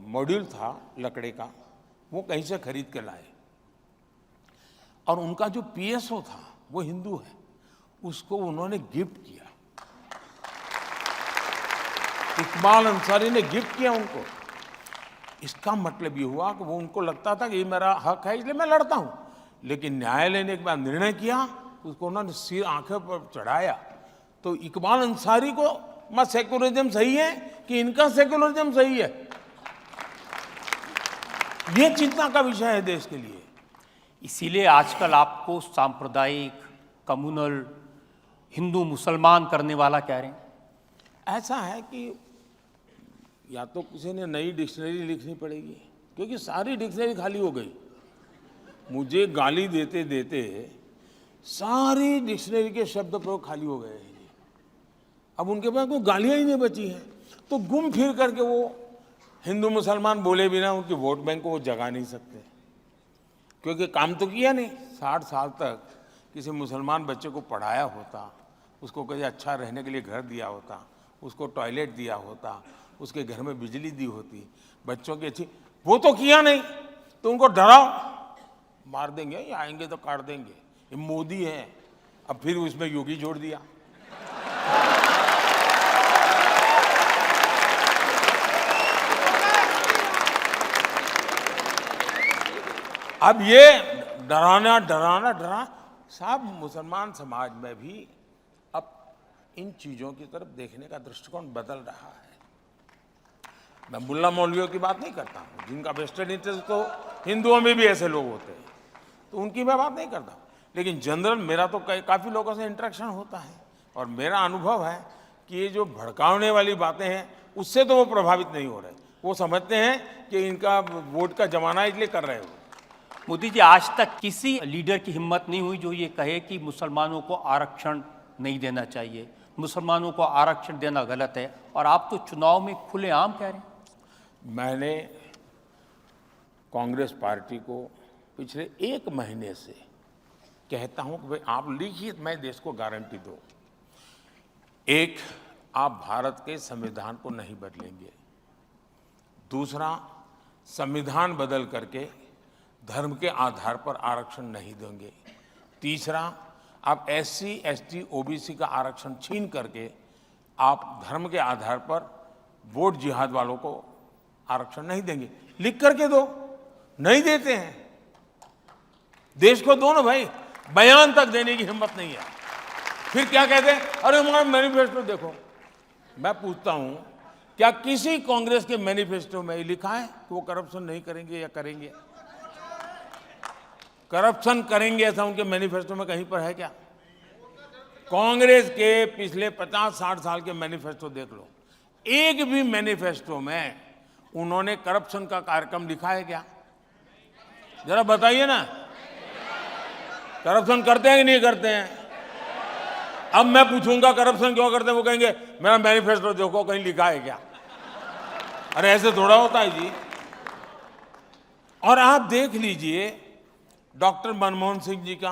मॉड्यूल था लकड़े का, वो कहीं से खरीद के लाए और उनका जो पीएसओ था वो हिंदू है, उसको उन्होंने गिफ्ट किया। इकबाल अंसारी ने गिफ्ट किया उनको। इसका मतलब ये हुआ कि वो उनको लगता था कि ये मेरा हक है इसलिए मैं लड़ता हूं, लेकिन न्यायालय ने एक बार निर्णय किया, उसको उन्होंने सिर आंखों पर चढ़ाया। तो इकबाल अंसारी को मत सेकुलरिज्म सही है कि इनका सेकुलरिज्म सही है, ये चिंता का विषय है देश के लिए। इसीलिए आजकल आपको सांप्रदायिक, कम्युनल, हिंदू मुसलमान करने वाला कह रहे हैं। ऐसा है कि या तो किसी ने नई डिक्शनरी लिखनी पड़ेगी, क्योंकि सारी डिक्शनरी खाली हो गई। मुझे गाली देते देते सारी डिक्शनरी के शब्द प्रयोग खाली हो गए। अब उनके पास कोई गालियां ही नहीं बची हैं, तो घूम फिर करके वो हिंदू मुसलमान बोले बिना उनकी वोट बैंक को वो जगा नहीं सकते, क्योंकि काम तो किया नहीं। 60 साल तक किसी मुसलमान बच्चे को पढ़ाया होता, उसको कहीं अच्छा रहने के लिए घर दिया होता, उसको टॉयलेट दिया होता, उसके घर में बिजली दी होती, बच्चों की अच्छी, वो तो किया नहीं। तो उनको डराओ, मार देंगे, ये आएंगे तो काट देंगे, ये मोदी है। अब फिर उसमें योगी जोड़ दिया। अब ये डराना साहब, मुसलमान समाज में भी अब इन चीजों की तरफ देखने का दृष्टिकोण बदल रहा है। मैं मुल्ला मौलवियों की बात नहीं करता हूं, जिनका वेस्टेड इंटरेस्ट, तो हिंदुओं में भी ऐसे लोग होते हैं, तो उनकी मैं बात नहीं करता। लेकिन जनरल मेरा तो काफी लोगों से इंटरेक्शन होता है, और मेरा अनुभव है कि ये जो भड़काने वाली बातें हैं उससे तो वो प्रभावित नहीं हो रहे। वो समझते हैं कि इनका वोट का जमाना इसलिए कर रहे हो। मोदी जी, आज तक किसी लीडर की हिम्मत नहीं हुई जो ये कहे कि मुसलमानों को आरक्षण नहीं देना चाहिए, मुसलमानों को आरक्षण देना गलत है, और आप तो चुनाव में खुलेआम कह रहे हैं। मैंने कांग्रेस पार्टी को पिछले 1 महीने से कहता हूं कि भाई आप लिखिए, मैं देश को गारंटी दो। एक, आप भारत के संविधान को नहीं बदलेंगे। दूसरा, संविधान बदल करके धर्म के आधार पर आरक्षण नहीं देंगे। तीसरा, आप SC, ST, OBC का आरक्षण छीन करके आप धर्म के आधार पर वोट जिहाद वालों को आरक्षण नहीं देंगे। लिख करके दो, नहीं देते हैं। देश को दो ना भाई, बयान तक देने की हिम्मत नहीं है। फिर क्या कहते हैं, अरे हमारा मैनिफेस्टो देखो। मैं पूछता हूं, क्या किसी कांग्रेस के मैनिफेस्टो में लिखा है कि वो करप्शन नहीं करेंगे या करेंगे? करप्शन करेंगे ऐसा उनके मैनिफेस्टो में कहीं पर है क्या? कांग्रेस के पिछले 50-60 साल के मैनिफेस्टो देख लो, एक भी मैनिफेस्टो में उन्होंने करप्शन का कार्यक्रम लिखा है क्या? जरा बताइए ना। करप्शन करते हैं कि नहीं करते हैं? अब मैं पूछूंगा करप्शन क्यों करते हैं, वो कहेंगे मेरा मैनिफेस्टो देखो कहीं लिखा है क्या। अरे ऐसे थोड़ा होता है जी। और आप देख लीजिए डॉक्टर मनमोहन सिंह जी का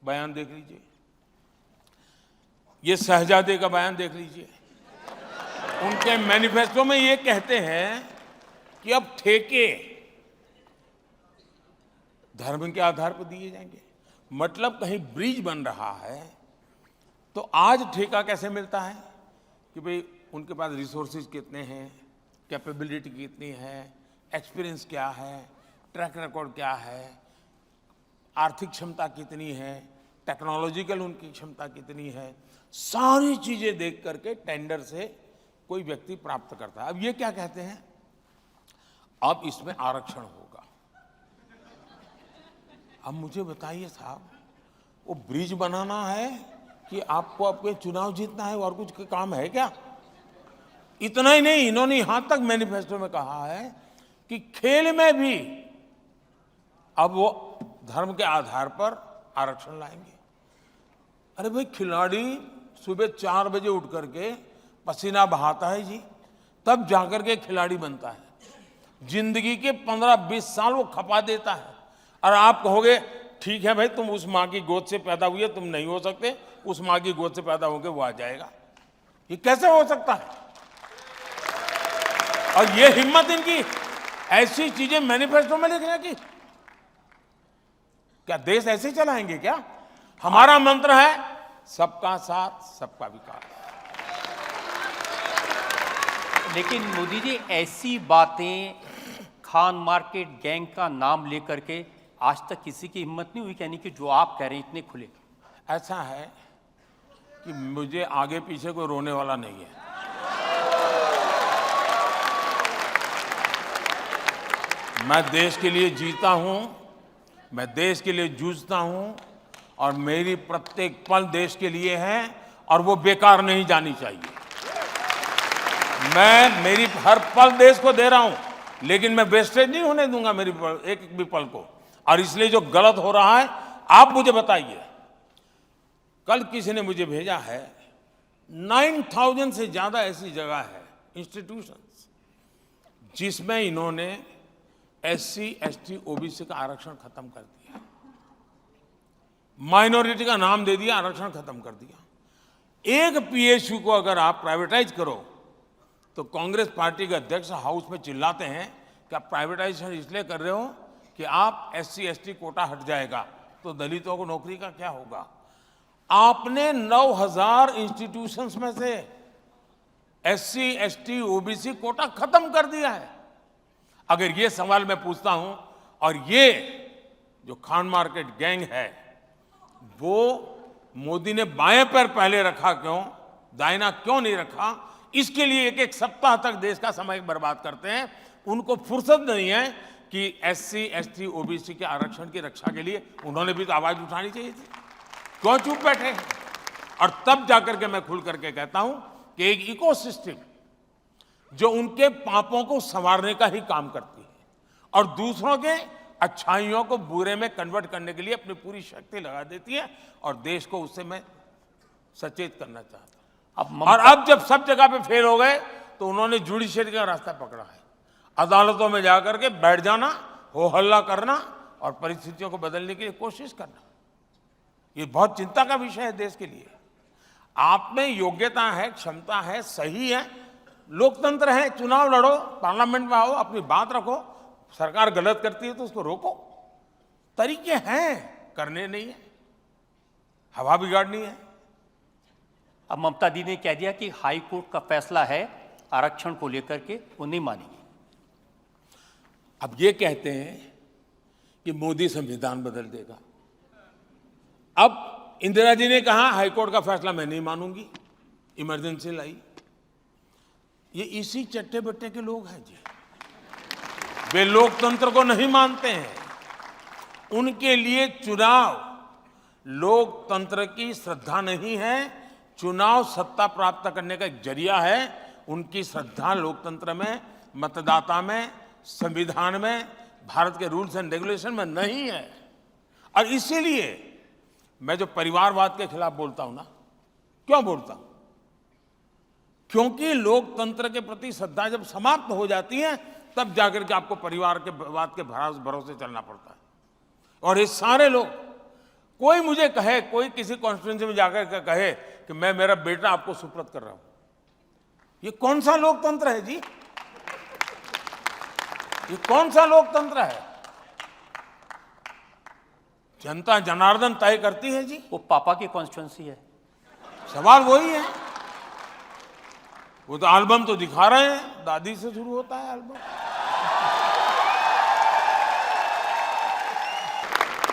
बयान देख लीजिए, ये शहजादे का बयान देख लीजिए। उनके मैनिफेस्टो में ये कहते हैं कि अब ठेके धर्म के आधार पर दिए जाएंगे। मतलब कहीं ब्रिज बन रहा है तो आज ठेका कैसे मिलता है कि भाई उनके पास रिसोर्सेज कितने हैं, कैपेबिलिटी कितनी है, एक्सपीरियंस क्या है, ट्रैक रिकॉर्ड क्या है, आर्थिक क्षमता कितनी है, टेक्नोलॉजिकल उनकी क्षमता कितनी है, सारी चीजें देख करके टेंडर से कोई व्यक्ति प्राप्त करता है। अब ये क्या कहते हैं, अब इसमें आरक्षण होगा। अब मुझे बताइए साहब, वो ब्रिज बनाना है कि आपको आपके चुनाव जीतना है, और कुछ काम है क्या? इतना ही नहीं, इन्होंने यहां तक मैनिफेस्टो में कहा है कि खेल में भी अब वो धर्म के आधार पर आरक्षण लाएंगे। अरे भाई, खिलाड़ी सुबह 4 बजे उठ करके पसीना बहाता है जी, तब जाकर के खिलाड़ी बनता है। जिंदगी के 15-20 साल वो खपा देता है, और आप कहोगे ठीक है भाई, तुम उस माँ की गोद से पैदा हुए, तुम नहीं हो सकते, उस माँ की गोद से पैदा होकर वो आ जाएगा। ये कैसे हो सकता है? और ये हिम्मत इनकी ऐसी चीजें मैनिफेस्टो में लिखने की। क्या देश ऐसे ही चलाएंगे क्या? हमारा मंत्र है सबका साथ सबका विकास। लेकिन मोदी जी, ऐसी बातें खान मार्केट गैंग का नाम लेकर के आज तक किसी की हिम्मत नहीं हुई कहने की, जो आप कह रहे हैं इतने खुले। ऐसा है कि मुझे आगे पीछे कोई रोने वाला नहीं है। मैं देश के लिए जीता हूं, मैं देश के लिए जूझता हूं, और मेरी प्रत्येक पल देश के लिए है, और वो बेकार नहीं जानी चाहिए। मैं मेरी हर पल देश को दे रहा हूं, लेकिन मैं वेस्टेज नहीं होने दूंगा मेरी एक भी पल को। और इसलिए जो गलत हो रहा है, आप मुझे बताइए। कल किसी ने मुझे भेजा है 9000 से ज्यादा ऐसी जगह है, इंस्टीट्यूशंस, जिसमें इन्होंने SC, ST, OBC का आरक्षण खत्म कर दिया, माइनॉरिटी का नाम दे दिया, आरक्षण खत्म कर दिया। एक PSU को अगर आप प्राइवेटाइज करो तो कांग्रेस पार्टी के अध्यक्ष हाउस में चिल्लाते हैं कि आप प्राइवेटाइजेशन इसलिए कर रहे हो कि आप SC, ST कोटा हट जाएगा तो दलितों को नौकरी का क्या होगा। आपने 9000 इंस्टीट्यूशंस में से SC, ST, OBC कोटा खत्म कर दिया है। अगर ये सवाल मैं पूछता हूं और ये जो खान मार्केट गैंग है, वो मोदी ने बाएं पैर पहले रखा क्यों, दाहिना क्यों नहीं रखा, इसके लिए एक एक सप्ताह तक देश का समय बर्बाद करते हैं। उनको फुर्सत नहीं है कि एससी, एसटी, ओबीसी के आरक्षण की रक्षा के लिए उन्होंने भी तो आवाज उठानी चाहिए थी। क्यों चुप बैठे हैं? और तब जाकर के मैं खुल करके कहता हूं कि एक इकोसिस्टम जो उनके पापों को संवारने का ही काम करती है और दूसरों के अच्छाइयों को बुरे में कन्वर्ट करने के लिए अपनी पूरी शक्ति लगा देती है, और देश को उससे मैं सचेत करना चाहता हूं। और अब जब सब जगह पे फेल हो गए तो उन्होंने जुडिशरी का रास्ता पकड़ा है, अदालतों में जाकर के बैठ जाना, हो हल्ला करना और परिस्थितियों को बदलने की कोशिश करना। ये बहुत चिंता का विषय है देश के लिए। आप में योग्यता है, क्षमता है, सही है, लोकतंत्र है, चुनाव लड़ो, पार्लियामेंट में आओ, अपनी बात रखो, सरकार गलत करती है तो उसको रोको, तरीके हैं, करने नहीं है, हवा बिगाड़नी है। अब ममता दी ने कह दिया कि हाई कोर्ट का फैसला है आरक्षण को लेकर के, वो नहीं मानेंगे। अब ये कहते हैं कि मोदी संविधान बदल देगा। अब इंदिरा जी ने कहा हाईकोर्ट का फैसला मैं नहीं मानूंगी, इमरजेंसी लाई। ये इसी चट्टे बट्टे के लोग हैं जी, वे लोकतंत्र को नहीं मानते हैं। उनके लिए चुनाव लोकतंत्र की श्रद्धा नहीं है, चुनाव सत्ता प्राप्त करने का एक जरिया है। उनकी श्रद्धा लोकतंत्र में, मतदाता में, संविधान में, भारत के रूल्स एंड रेगुलेशन में नहीं है। और इसीलिए मैं जो परिवारवाद के खिलाफ बोलता हूं ना, क्यों बोलता हूं? क्योंकि लोकतंत्र के प्रति श्रद्धा जब समाप्त हो जाती है तब जाकर के आपको परिवार के वाद के भरोसे चलना पड़ता है। और ये सारे लोग, कोई मुझे कहे, कोई किसी कॉन्स्टिट्यूएंसी में जाकर के कहे कि मैं मेरा बेटा आपको सुपुर्द कर रहा हूं, ये कौन सा लोकतंत्र है जी? ये कौन सा लोकतंत्र है? जनता जनार्दन तय करती है जी। वो पापा की कॉन्स्टिट्यूंसी है। सवाल वही है। वो तो एल्बम तो दिखा रहे हैं, दादी से शुरू होता है एल्बम।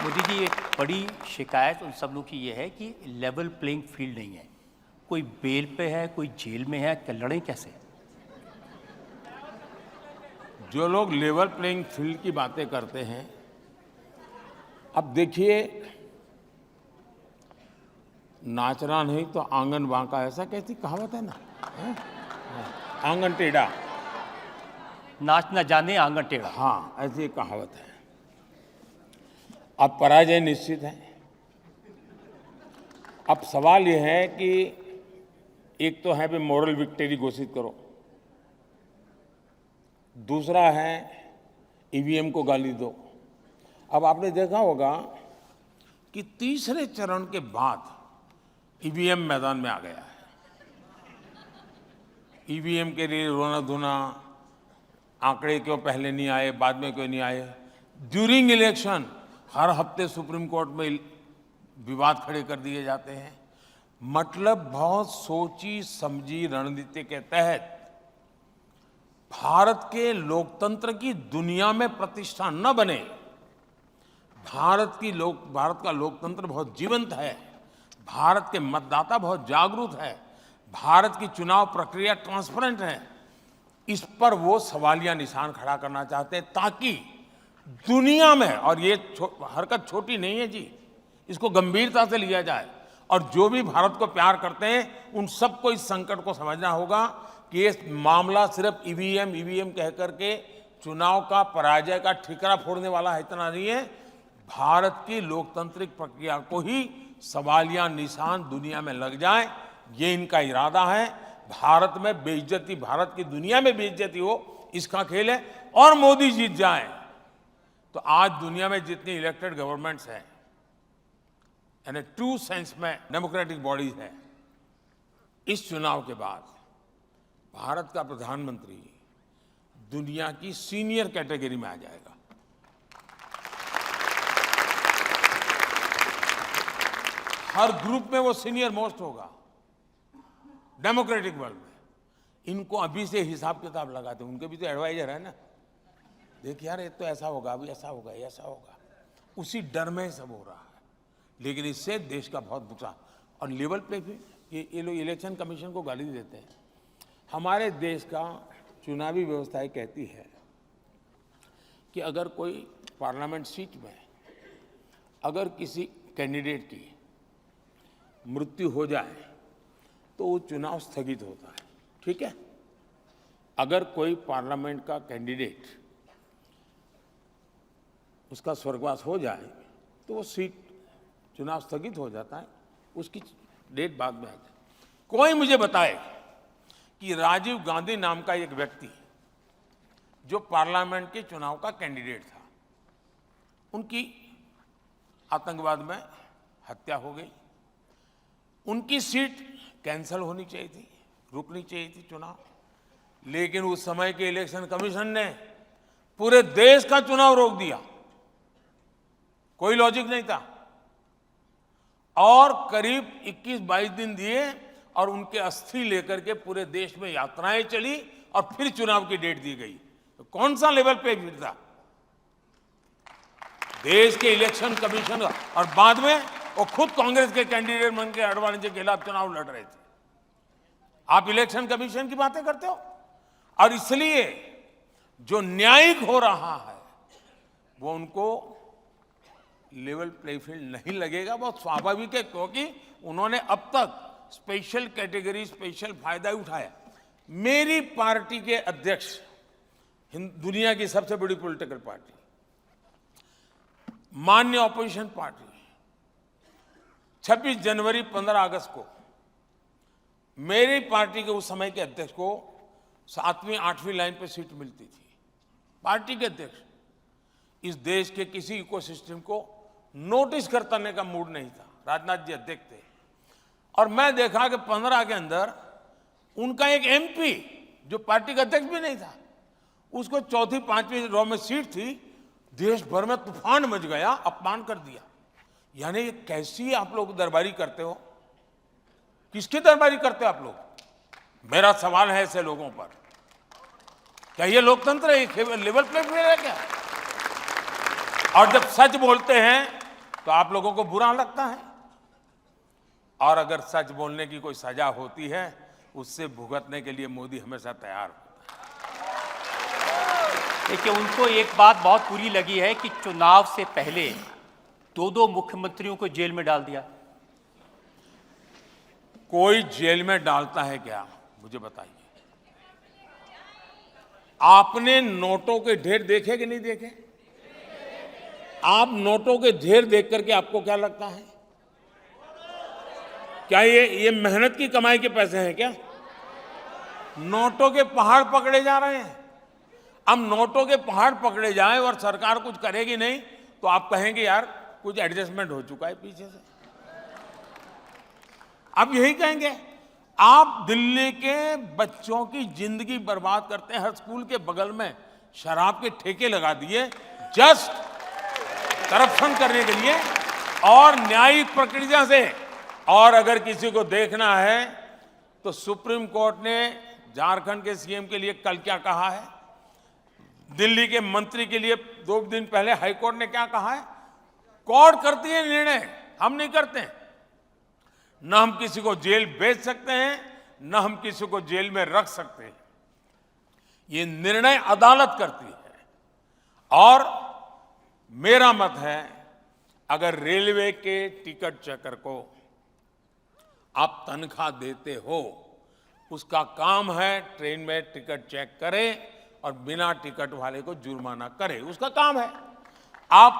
मोदी जी, एक बड़ी शिकायत उन सब लोग की ये है कि लेवल प्लेइंग फील्ड नहीं है। कोई बेल पे है, कोई जेल में है, क्या लड़ें कैसे? जो लोग लेवल प्लेइंग फील्ड की बातें करते हैं, अब देखिए, नाचना नहीं तो आंगन बांका, ऐसा कैसी कहावत है ना, है? आंगन टेढ़ा, नाच न जाने आंगन टेढ़ा। हाँ, ऐसी एक कहावत है। अब पराजय निश्चित है। अब सवाल यह है कि एक तो है भी मॉरल विक्ट्री घोषित करो, दूसरा है ईवीएम को गाली दो। अब आपने देखा होगा कि तीसरे चरण के बाद ईवीएम मैदान में आ गया है। ईवीएम के लिए रोना धोना, आंकड़े क्यों पहले नहीं आए, बाद में क्यों नहीं आए, ड्यूरिंग इलेक्शन हर हफ्ते सुप्रीम कोर्ट में विवाद खड़े कर दिए जाते हैं। मतलब बहुत सोची समझी रणनीति के तहत भारत के लोकतंत्र की दुनिया में प्रतिष्ठा न बने। भारत का लोकतंत्र बहुत जीवंत है, भारत के मतदाता बहुत जागरूक है, भारत की चुनाव प्रक्रिया ट्रांसपेरेंट है। इस पर वो सवालिया निशान खड़ा करना चाहते हैं ताकि दुनिया में, और ये हरकत छोटी नहीं है जी, इसको गंभीरता से लिया जाए। और जो भी भारत को प्यार करते हैं उन सबको इस संकट को समझना होगा कि ये मामला सिर्फ ईवीएम कह करके चुनाव का पराजय का ठिकरा फोड़ने वाला है, इतना नहीं है। भारत की लोकतांत्रिक प्रक्रिया को ही सवालिया निशान दुनिया में लग जाए, ये इनका इरादा है। भारत में बेइज्जती, भारत की दुनिया में बेइज्जती हो, इसका खेल है। और मोदी जीत जाए तो आज दुनिया में जितनी इलेक्टेड गवर्नमेंट्स हैं, यानी ट्रू सेंस में डेमोक्रेटिक बॉडीज हैं, इस चुनाव के बाद भारत का प्रधानमंत्री दुनिया की सीनियर कैटेगरी में आ जाएगा। हर ग्रुप में वो सीनियर मोस्ट होगा डेमोक्रेटिक वर्ल्ड में। इनको अभी से हिसाब किताब लगाते हैं, उनके भी तो एडवाइजर है ना, देखिए यार, ये तो ऐसा होगा, अभी ऐसा होगा, ऐसा होगा, उसी डर में सब हो रहा है। लेकिन इससे देश का बहुत नुकसान। और लेवल पे भी ये लोग इलेक्शन कमीशन को गाली देते हैं। हमारे देश का चुनावी व्यवस्था कहती है कि अगर कोई पार्लियामेंट सीट में अगर किसी कैंडिडेट की मृत्यु हो जाए तो वो चुनाव स्थगित होता है, ठीक है। अगर कोई पार्लियामेंट का कैंडिडेट उसका स्वर्गवास हो जाए तो वो सीट चुनाव स्थगित हो जाता है, उसकी डेट बाद में आ जाए। कोई मुझे बताए कि राजीव गांधी नाम का एक व्यक्ति जो पार्लियामेंट के चुनाव का कैंडिडेट था, उनकी आतंकवाद में हत्या हो गई, उनकी सीट कैंसिल होनी चाहिए थी, रुकनी चाहिए थी चुनाव, लेकिन उस समय के इलेक्शन कमीशन ने पूरे देश का चुनाव रोक दिया। कोई लॉजिक नहीं था। और करीब 21-22 दिन दिए और उनके अस्थि लेकर के पूरे देश में यात्राएं चली और फिर चुनाव की डेट दी गई। तो कौन सा लेवल पे भीड़ था देश के इलेक्शन कमीशन का? और बाद में वो खुद कांग्रेस के कैंडिडेट बन के अडवाणी के खिलाफ चुनाव लड़ रहे थे। आप इलेक्शन कमीशन की बातें करते हो। और इसलिए जो न्यायिक हो रहा है वो उनको लेवल प्ले फील्ड नहीं लगेगा। बहुत स्वाभाविक है, क्योंकि उन्होंने अब तक स्पेशल कैटेगरी, स्पेशल फायदा उठाया। मेरी पार्टी के अध्यक्ष, दुनिया की सबसे बड़ी पॉलिटिकल पार्टी, मान्य ऑपोजिशन पार्टी, 26 जनवरी 15 अगस्त को मेरी पार्टी के उस समय के अध्यक्ष को 7वीं 8वीं लाइन पे सीट मिलती थी। पार्टी के अध्यक्ष, इस देश के किसी इकोसिस्टम को नोटिस करने का मूड नहीं था। राजनाथ जी अध्यक्ष थे और मैं देखा कि 15 के अंदर उनका एक एमपी जो पार्टी का अध्यक्ष भी नहीं था, उसको 4th 5वीं रो में सीट थी। देश भर में तूफान मच गया, अपमान कर दिया। यानी ये कैसी आप लोग दरबारी करते हो? किसकी दरबारी करते हो आप लोग? मेरा सवाल है ऐसे लोगों पर, क्या ये लोकतंत्र है? लेवल प्ले है क्या? और जब सच बोलते हैं तो आप लोगों को बुरा लगता है, और अगर सच बोलने की कोई सजा होती है उससे भुगतने के लिए मोदी हमेशा तैयार होता है। देखिए, उनको एक बात बहुत बुरी लगी है कि चुनाव से पहले 2 मुख्यमंत्रियों को जेल में डाल दिया। कोई जेल में डालता है क्या? मुझे बताइए। आपने नोटों के ढेर देखे कि नहीं देखे? आप नोटों के ढेर देख करके आपको क्या लगता है? क्या ये मेहनत की कमाई के पैसे हैं क्या? नोटों के पहाड़ पकड़े जा रहे हैं। अब नोटों के पहाड़ पकड़े जाएं और सरकार कुछ करेगी नहीं तो आप कहेंगे यार कुछ एडजस्टमेंट हो चुका है पीछे से। आप यही कहेंगे। आप दिल्ली के बच्चों की जिंदगी बर्बाद करते हैं। हर स्कूल के बगल में शराब के ठेके लगा दिए जस्ट करप्शन करने के लिए और न्यायिक प्रक्रिया से। और अगर किसी को देखना है तो सुप्रीम कोर्ट ने झारखंड के सीएम के लिए कल क्या कहा है, दिल्ली के मंत्री के लिए 2 दिन पहले हाईकोर्ट ने क्या कहा है। कोर्ट करती है निर्णय, हम नहीं करते हैं। न हम किसी को जेल भेज सकते हैं, न हम किसी को जेल में रख सकते हैं। ये निर्णय अदालत करती है। और मेरा मत है, अगर रेलवे के टिकट चेकर को आप तनख्वाह देते हो, उसका काम है ट्रेन में टिकट चेक करे और बिना टिकट वाले को जुर्माना करे, उसका काम है। आप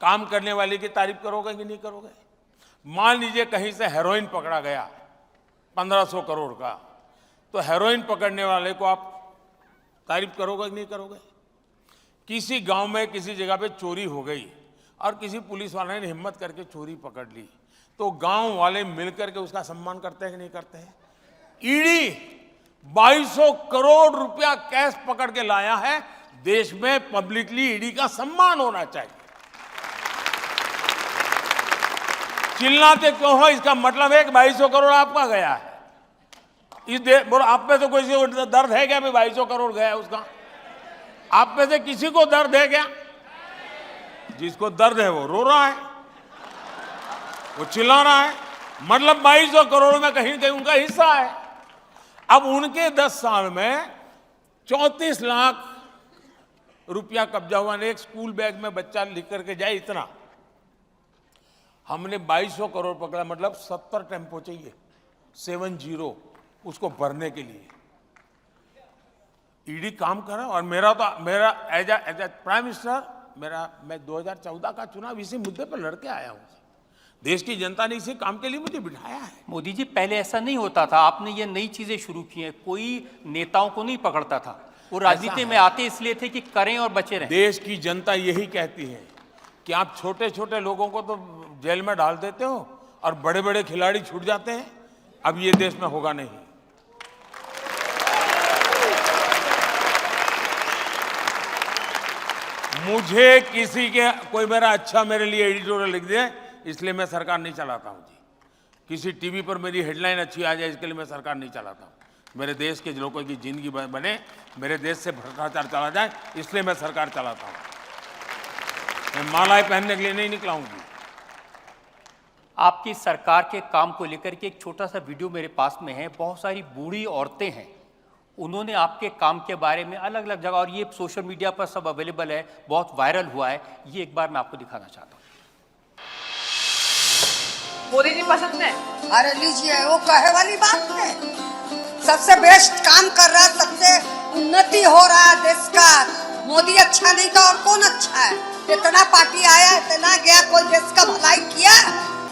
काम करने वाले की तारीफ करोगे कि नहीं करोगे? मान लीजिए कहीं से हेरोइन पकड़ा गया 1500 करोड़ का, तो हेरोइन पकड़ने वाले को आप तारीफ करोगे कि नहीं करोगे? किसी गांव में किसी जगह पे चोरी हो गई और किसी पुलिस वाले ने हिम्मत करके चोरी पकड़ ली, तो गांव वाले मिलकर के उसका सम्मान करते हैं कि नहीं करते हैं? ईडी 2200 करोड़ रुपया कैश पकड़ के लाया है। देश में पब्लिकली ईडी का सम्मान होना चाहिए। चिल्लाते क्यों हो? इसका मतलब है कि 2200 करोड़ आपका गया है। इस बोलो आप में तो कोई दर्द है क्या? 2200 करोड़ गया है उसका? आप में से किसी को दर्द है क्या? जिसको दर्द है वो रो रहा है, वो चिल्ला रहा है। मतलब 2200 करोड़ में कहीं कहीं उनका हिस्सा है। अब उनके 10 साल में 34 लाख रुपया कब्जा हुआ। एक स्कूल बैग में बच्चा लिख करके जाए इतना। हमने 2200 करोड़ पकड़ा, मतलब 70 टेम्पो चाहिए, 70 उसको भरने के लिए। ईडी काम करा। और मेरा एज ए प्राइम मिनिस्टर मैं 2014 का चुनाव इसी मुद्दे पर लड़के आया हूं। देश की जनता ने इसी काम के लिए मुझे बिठाया है। मोदी जी, पहले ऐसा नहीं होता था, आपने ये नई चीजें शुरू की हैं। कोई नेताओं को नहीं पकड़ता था, वो राजनीति में आते इसलिए थे कि करें और बचे रहें। देश की जनता यही कहती है कि आप छोटे छोटे लोगों को तो जेल में डाल देते हो और बड़े बड़े खिलाड़ी छूट जाते हैं। अब ये देश में होगा नहीं। मुझे किसी के कोई मेरे लिए एडिटोरियल लिख दे, इसलिए मैं सरकार नहीं चलाता हूं जी। किसी टीवी पर मेरी हेडलाइन अच्छी आ जाए, इसके लिए मैं सरकार नहीं चलाता हूं। मेरे देश के लोगों की जिंदगी बने, मेरे देश से भ्रष्टाचार चला जाए, इसलिए मैं सरकार चलाता हूं। मैं मालाएं पहनने के लिए नहीं निकला हूं जी। आपकी सरकार के काम को लेकर के एक छोटा सा वीडियो मेरे पास में है। बहुत सारी बूढ़ी औरतें हैं, उन्होंने आपके काम के बारे में अलग अलग जगह, और ये सोशल मीडिया पर सब अवेलेबल है, बहुत वायरल हुआ है। ये एक बार मैं आपको दिखाना चाहता हूँ। मोदी जी पसंद है? अरे लीजिए, वो कहे वाली बात है। सबसे बेस्ट काम कर रहा है, सबसे उन्नति हो रहा है देश का। मोदी अच्छा नहीं तो और कौन अच्छा है? इतना पार्टी आया, इतना गया, कोई देश का भलाई किया?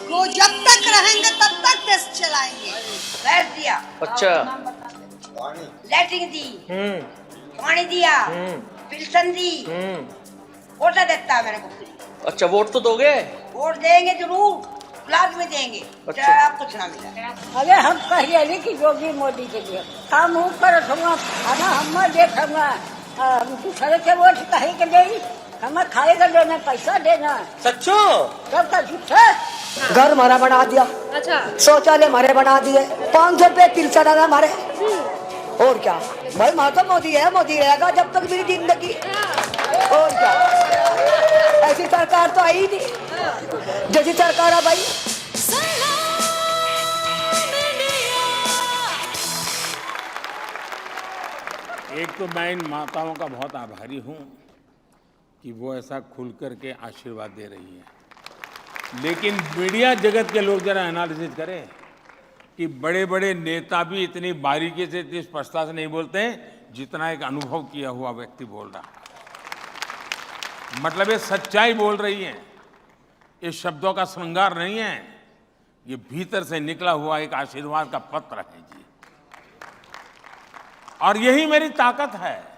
वो जब तक रहेंगे तब तक देश चलाएंगे। गैस दिया, अच्छा, लैट्रिन दी, पानी दिया, पेंशन दी, वोट देता है मेरे को। अच्छा, वोट तो दोगे? वोट देंगे जरूर, लाज में देंगे। अच्छा। चाहे आप कुछ ना मिला। अरे हम कहिए नहीं कि योगी मोदी के लिए हम ऊपर रखूंगा, खाना हम देखूंगा, दूसरे के वोट कहीं के दे, हमें खाएगा देना, पैसा देना। सच्चो? सब का झूठा। घर हमारा बना दिया, अच्छा, शौचालय हमारे बना दिए, 500 रुपए तिलसा डाला हमारे। और क्या भाई, वहाँ तो मोदी रहेगा जब तक मेरी जिंदगी। और क्या, ऐसी सरकार तो आई नहीं जैसी सरकार है भाई। एक तो मैं इन माताओं का बहुत आभारी हूं कि वो ऐसा खुल करके आशीर्वाद दे रही हैं। लेकिन मीडिया जगत के लोग जरा एनालिसिस करें कि बड़े बड़े नेता भी इतनी बारीकी से, इतनी स्पष्टता से नहीं बोलते हैं जितना एक अनुभव किया हुआ व्यक्ति बोल रहा है। मतलब ये सच्चाई बोल रही है, ये शब्दों का श्रृंगार नहीं है, ये भीतर से निकला हुआ एक आशीर्वाद का पत्र है जी। और यही मेरी ताकत है।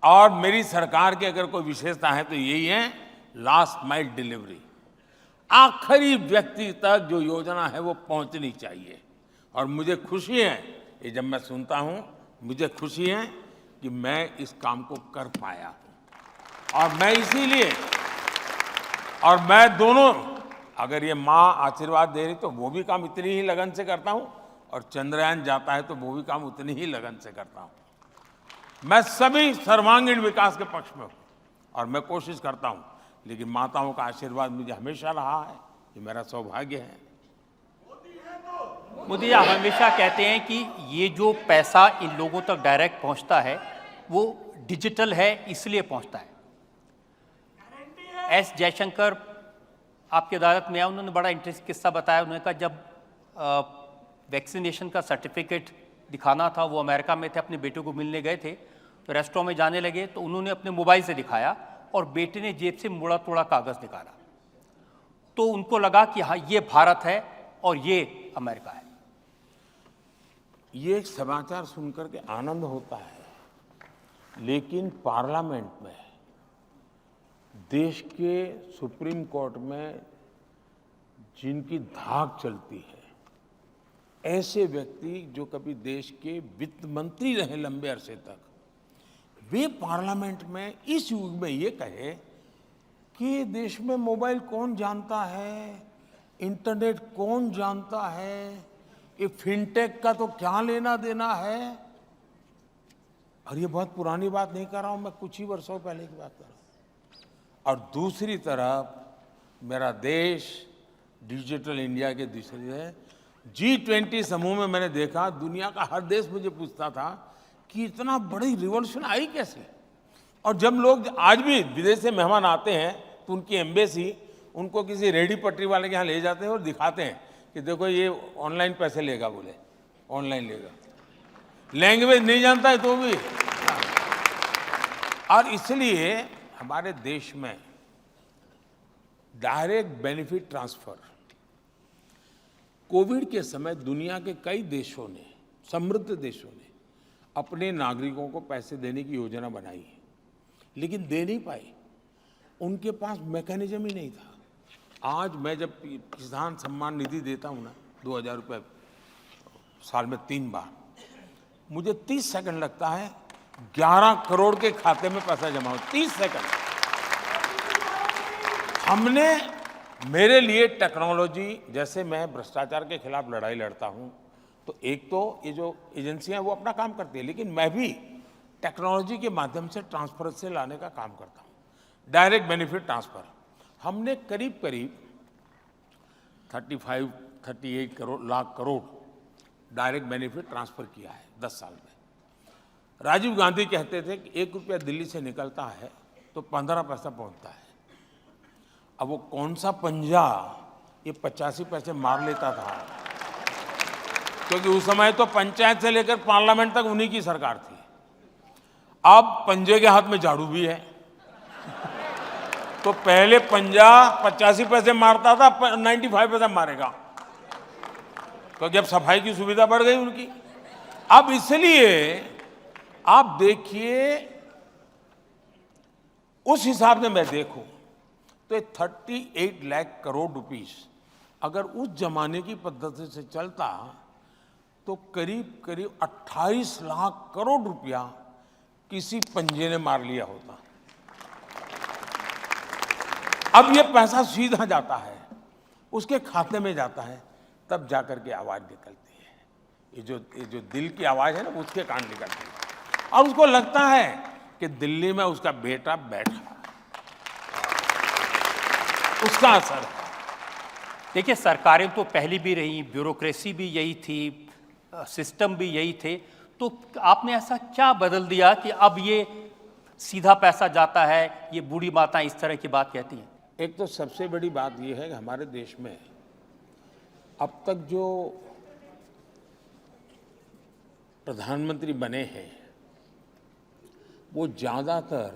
और मेरी सरकार की अगर कोई विशेषता है तो यही है लास्ट माइल डिलीवरी। आखिरी व्यक्ति तक जो योजना है वो पहुंचनी चाहिए। और मुझे खुशी है, ये जब मैं सुनता हूं, मुझे खुशी है कि मैं इस काम को कर पाया हूं। और मैं इसीलिए, और मैं दोनों, अगर ये माँ आशीर्वाद दे रही तो वो भी काम इतनी ही लगन से करता हूं, और चंद्रयान जाता है तो वो भी काम उतनी ही लगन से करता हूं। मैं सभी सर्वांगीण विकास के पक्ष में हूं और मैं कोशिश करता हूं, लेकिन माताओं का आशीर्वाद मुझे हमेशा रहा है, ये मेरा सौभाग्य है। मोदी जी, आप हमेशा कहते हैं कि ये जो पैसा इन लोगों तक डायरेक्ट पहुंचता है वो डिजिटल है, इसलिए पहुंचता है। एस जयशंकर आपकी अदालत में आए, उन्होंने बड़ा इंटरेस्टिंग किस्सा बताया। उन्होंने कहा जब वैक्सीनेशन का सर्टिफिकेट दिखाना था, वो अमेरिका में थे, अपने बेटे को मिलने गए थे, तो रेस्टोरेंट में जाने लगे तो उन्होंने अपने मोबाइल से दिखाया और बेटे ने जेब से मुड़ा तोड़ा कागज़ निकाला। तो उनको लगा कि हाँ, ये भारत है और ये अमेरिका है। ये समाचार सुनकर के आनंद होता है, लेकिन पार्लियामेंट में, देश के सुप्रीम कोर्ट में जिनकी धाक चलती है, ऐसे व्यक्ति जो कभी देश के वित्त मंत्री रहे लंबे अरसे तक, वे पार्लियामेंट में इस युग में ये कहे कि देश में मोबाइल कौन जानता है, इंटरनेट कौन जानता है, ये फिनटेक का तो क्या लेना देना है। और ये बहुत पुरानी बात नहीं कर रहा हूं, मैं कुछ ही वर्षों पहले की बात कर रहा हूं। और दूसरी तरफ मेरा देश डिजिटल इंडिया के दूसरी है, G20 समूह में मैंने देखा दुनिया का हर देश मुझे पूछता था कि इतना बड़ी रिवॉल्यूशन आई कैसे। और जब लोग आज भी विदेश से मेहमान आते हैं तो उनकी एम्बेसी उनको किसी रेडी पटरी वाले के यहाँ ले जाते हैं और दिखाते हैं कि देखो ये ऑनलाइन पैसे लेगा, बोले ऑनलाइन लेगा, लैंग्वेज नहीं जानता है तो भी। और इसलिए हमारे देश में डायरेक्ट बेनिफिट ट्रांसफर, कोविड के समय दुनिया के कई देशों ने, समृद्ध देशों ने अपने नागरिकों को पैसे देने की योजना बनाई है, लेकिन दे नहीं पाए, उनके पास मैकेनिज्म ही नहीं था। आज मैं जब किसान सम्मान निधि देता हूं ना, 2000 रुपये साल में 3 बार, मुझे 30 सेकंड लगता है 11 करोड़ के खाते में पैसा जमा हो, 30 सेकंड। हमने, मेरे लिए टेक्नोलॉजी, जैसे मैं भ्रष्टाचार के खिलाफ लड़ाई लड़ता हूं, तो एक तो ये जो एजेंसियां वो अपना काम करती है, लेकिन मैं भी टेक्नोलॉजी के माध्यम से ट्रांसपेरेंसी लाने का काम करता हूं। डायरेक्ट बेनिफिट ट्रांसफर हमने करीब करीब 38 lakh crore direct benefit transfer किया है 10 साल में। राजीव गांधी कहते थे कि 1 रुपया दिल्ली से निकलता है तो 15 पैसा पहुंचता है। अब वो कौन सा पंजा ये 85 पैसे मार लेता था, क्योंकि उस समय तो पंचायत से लेकर पार्लियामेंट तक उन्हीं की सरकार थी। अब पंजे के हाथ में झाड़ू भी है। तो पहले पंजा 85 पैसे मारता था, 95 पैसे मारेगा, क्योंकि अब सफाई की सुविधा बढ़ गई उनकी। अब इसलिए आप देखिए, उस हिसाब से मैं देखूं तो 38 लाख करोड़ रुपीस अगर उस जमाने की पद्धति से चलता तो करीब करीब 28 लाख करोड़ रुपया किसी पंजे ने मार लिया होता। अब ये पैसा सीधा जाता है, उसके खाते में जाता है, तब जाकर के आवाज निकलती है। ये जो दिल की आवाज है ना, उसके कान निकलती है, और उसको लगता है कि दिल्ली में उसका बेटा बैठा, उसका असर है। देखिए, सरकारें तो पहले भी रही, ब्यूरोक्रेसी भी यही थी, सिस्टम भी यही थे, तो आपने ऐसा क्या बदल दिया कि अब ये सीधा पैसा जाता है, ये बूढ़ी माताएं इस तरह की बात कहती हैं? एक तो सबसे बड़ी बात यह है कि हमारे देश में अब तक जो प्रधानमंत्री बने हैं वो ज़्यादातर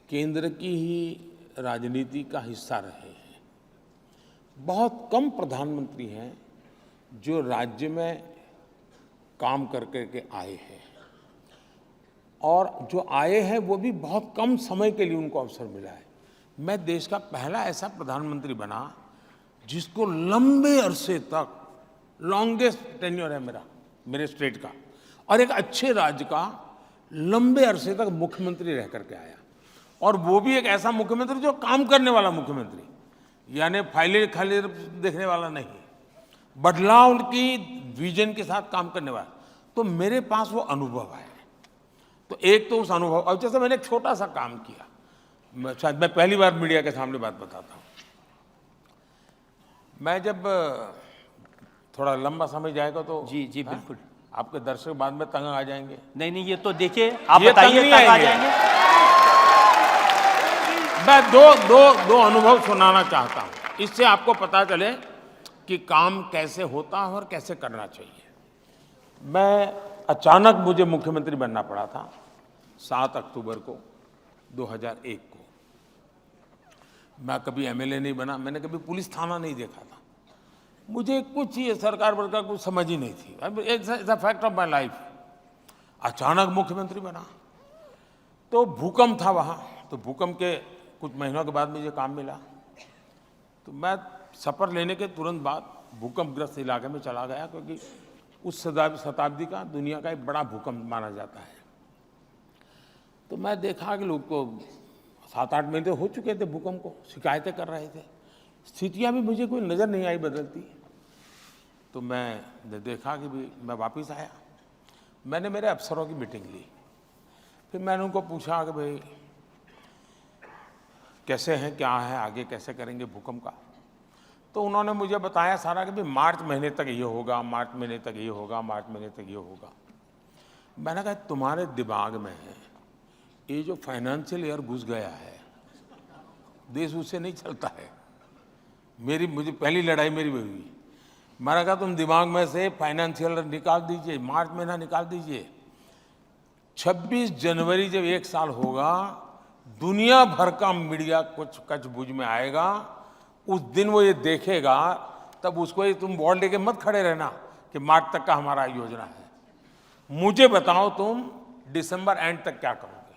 केंद्र की ही राजनीति का हिस्सा रहे हैं। बहुत कम प्रधानमंत्री हैं जो राज्य में काम करके आए हैं, और जो आए हैं वो भी बहुत कम समय के लिए उनको अवसर मिला है। मैं देश का पहला ऐसा प्रधानमंत्री बना जिसको लंबे अरसे तक, लॉन्गेस्ट टेन्योर है मेरे स्टेट का, और एक अच्छे राज्य का लंबे अरसे तक मुख्यमंत्री रह करके आया, और वो भी एक ऐसा मुख्यमंत्री जो काम करने वाला मुख्यमंत्री, यानी फाइलें खाली देखने वाला नहीं, बदलाव की विजन के साथ काम करने वाला। तो मेरे पास वो अनुभव है। तो एक तो उस अनुभव, और जैसे मैंने एक छोटा सा काम किया, शायद मैं पहली बार मीडिया के सामने बात बताता हूँ। मैं जब थोड़ा लंबा समय जाएगा तो जी बिल्कुल, आपके दर्शक बाद में तंग आ जाएंगे। नहीं, ये तो देखिए, आप बताइए, तंग आ जाएंगे। मैं दो अनुभव सुनाना चाहता हूँ, इससे आपको पता चले कि काम कैसे होता है और कैसे करना चाहिए। मैं अचानक मुझे मुख्यमंत्री बनना पड़ा था 7 अक्टूबर को 2001 को। मैं कभी एमएलए नहीं बना, मैंने कभी पुलिस थाना नहीं देखा था, मुझे कुछ ये सरकार वर्कार कुछ समझ ही नहीं थी। It's a fact of my life. अचानक मुख्यमंत्री बना तो भूकंप था वहाँ, तो भूकंप के कुछ महीनों के बाद मुझे काम मिला। तो मैं शपथ लेने के तुरंत बाद भूकंपग्रस्त इलाके में चला गया, क्योंकि उस शताब्दी का दुनिया का एक बड़ा भूकंप माना जाता है। तो मैं देखा कि लोग को 7-8 महीने हो चुके थे भूकंप को, शिकायतें कर रहे थे, स्थितियां भी मुझे कोई नज़र नहीं आई बदलती। तो मैं देखा कि भी मैं वापस आया, मैंने मेरे अफसरों की मीटिंग ली। फिर मैंने उनको पूछा कि भाई कैसे हैं, क्या है, आगे कैसे करेंगे भूकंप का। तो उन्होंने मुझे बताया सारा कि भाई मार्च महीने तक ये होगा, मार्च महीने तक ये होगा, मार्च महीने तक ये होगा। मैंने कहा तुम्हारे दिमाग में है ये जो फाइनेंशियल ईयर घुस गया है, देश उससे नहीं चलता है। मुझे पहली लड़ाई मेरी वही हुई। मैंने कहा तुम दिमाग में से फाइनेंशियल ईयर निकाल दीजिए, मार्च महीना निकाल दीजिए। 26 जनवरी जब एक साल होगा, दुनिया भर का मीडिया कुछ कच्छ-बुझ में आएगा, उस दिन वो ये देखेगा, तब उसको ये तुम बॉल लेके मत खड़े रहना कि मार्च तक का हमारा योजना है। मुझे बताओ तुम दिसंबर एंड तक क्या करोगे,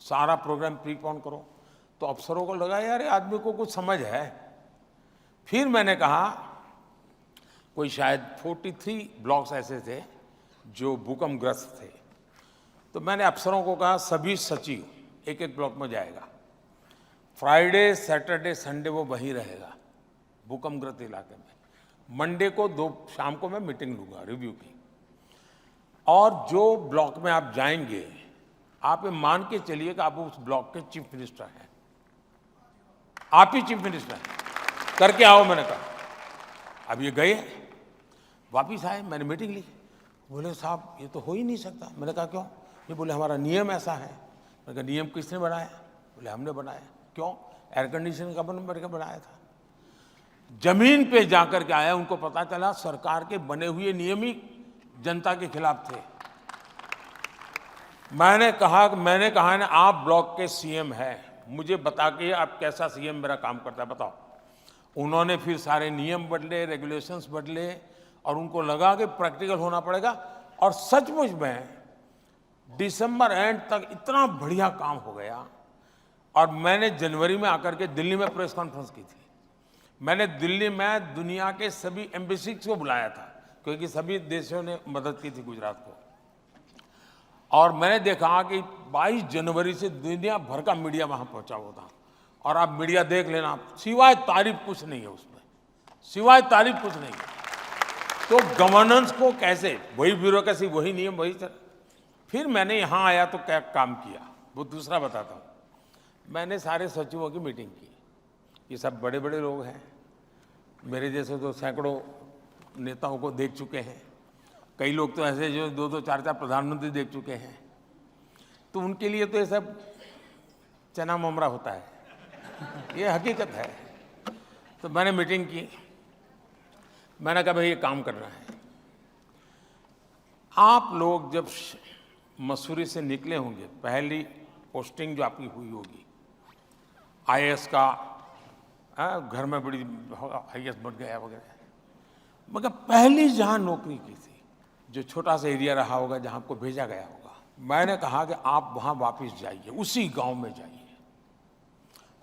सारा प्रोग्राम प्रीपोन करो। तो अफसरों को लगा यार ये आदमी को कुछ समझ है। फिर मैंने कहा कोई शायद 43 ब्लॉक्स ऐसे थे जो भूकंपग्रस्त थे। तो मैंने अफसरों को कहा सभी सचिव एक एक ब्लॉक में जाएगा, फ्राइडे सैटरडे संडे वो वहीं रहेगा भूकंपग्रस्त इलाके में। मंडे को शाम को मैं मीटिंग लूंगा रिव्यू की। और जो ब्लॉक में आप जाएंगे, आप ये मान के चलिए कि आप उस ब्लॉक के चीफ मिनिस्टर हैं, आप ही चीफ मिनिस्टर हैं, करके आओ। मैंने कहा अब ये गए, वापिस आए, मैंने मीटिंग ली। बोले साहब ये तो हो ही नहीं सकता। मैंने कहा क्यों? ये बोले हमारा नियम ऐसा है। मैंने कहा नियम किसने बनाया? बोले हमने बनाया। क्यों? एयर कंडीशन का करके बनाया था। जमीन पे जाकर के आया, उनको पता चला सरकार के बने हुए नियम ही जनता के खिलाफ थे। मैंने कहा ना आप ब्लॉक के सीएम हैं, मुझे बता के आप कैसा सीएम मेरा काम करता है बताओ। उन्होंने फिर सारे नियम बदले, रेगुलेशंस बदले, और उनको लगा कि प्रैक्टिकल होना पड़ेगा। और सचमुच में दिसंबर एंड तक इतना बढ़िया काम हो गया। और मैंने जनवरी में आकर के दिल्ली में प्रेस कॉन्फ्रेंस की थी। मैंने दिल्ली में दुनिया के सभी एम्बेसीज को बुलाया था, क्योंकि सभी देशों ने मदद की थी गुजरात को। और मैंने देखा कि 22 जनवरी से दुनिया भर का मीडिया वहां पहुंचा हुआ था। और आप मीडिया देख लेना, सिवाय तारीफ कुछ नहीं है उसमें, सिवाय तारीफ कुछ नहीं है। तो गवर्नेंस को कैसे, वही ब्यूरोक्रेसी, वही नियम, वही चल। फिर मैंने यहाँ आया तो क्या काम किया वो दूसरा बताता हूँ। मैंने सारे सचिवों की मीटिंग की। ये सब बड़े बड़े लोग हैं, मेरे जैसे तो सैकड़ों नेताओं को देख चुके हैं। कई लोग तो ऐसे जो 2-2, 4-4 प्रधानमंत्री देख चुके हैं। तो उनके लिए तो ये सब चना ममरा होता है, ये हकीकत है। तो मैंने मीटिंग की। मैंने कहा भाई ये काम करना है। आप लोग जब मसूरी से निकले होंगे, पहली पोस्टिंग जो आपकी हुई होगी आईएएस का, घर में बड़ी आईएएस बन गया वगैरह, मगर पहली जहां नौकरी की थी, जो छोटा सा एरिया रहा होगा जहां आपको भेजा गया होगा, मैंने कहा कि आप वहां वापस जाइए, उसी गांव में जाइए,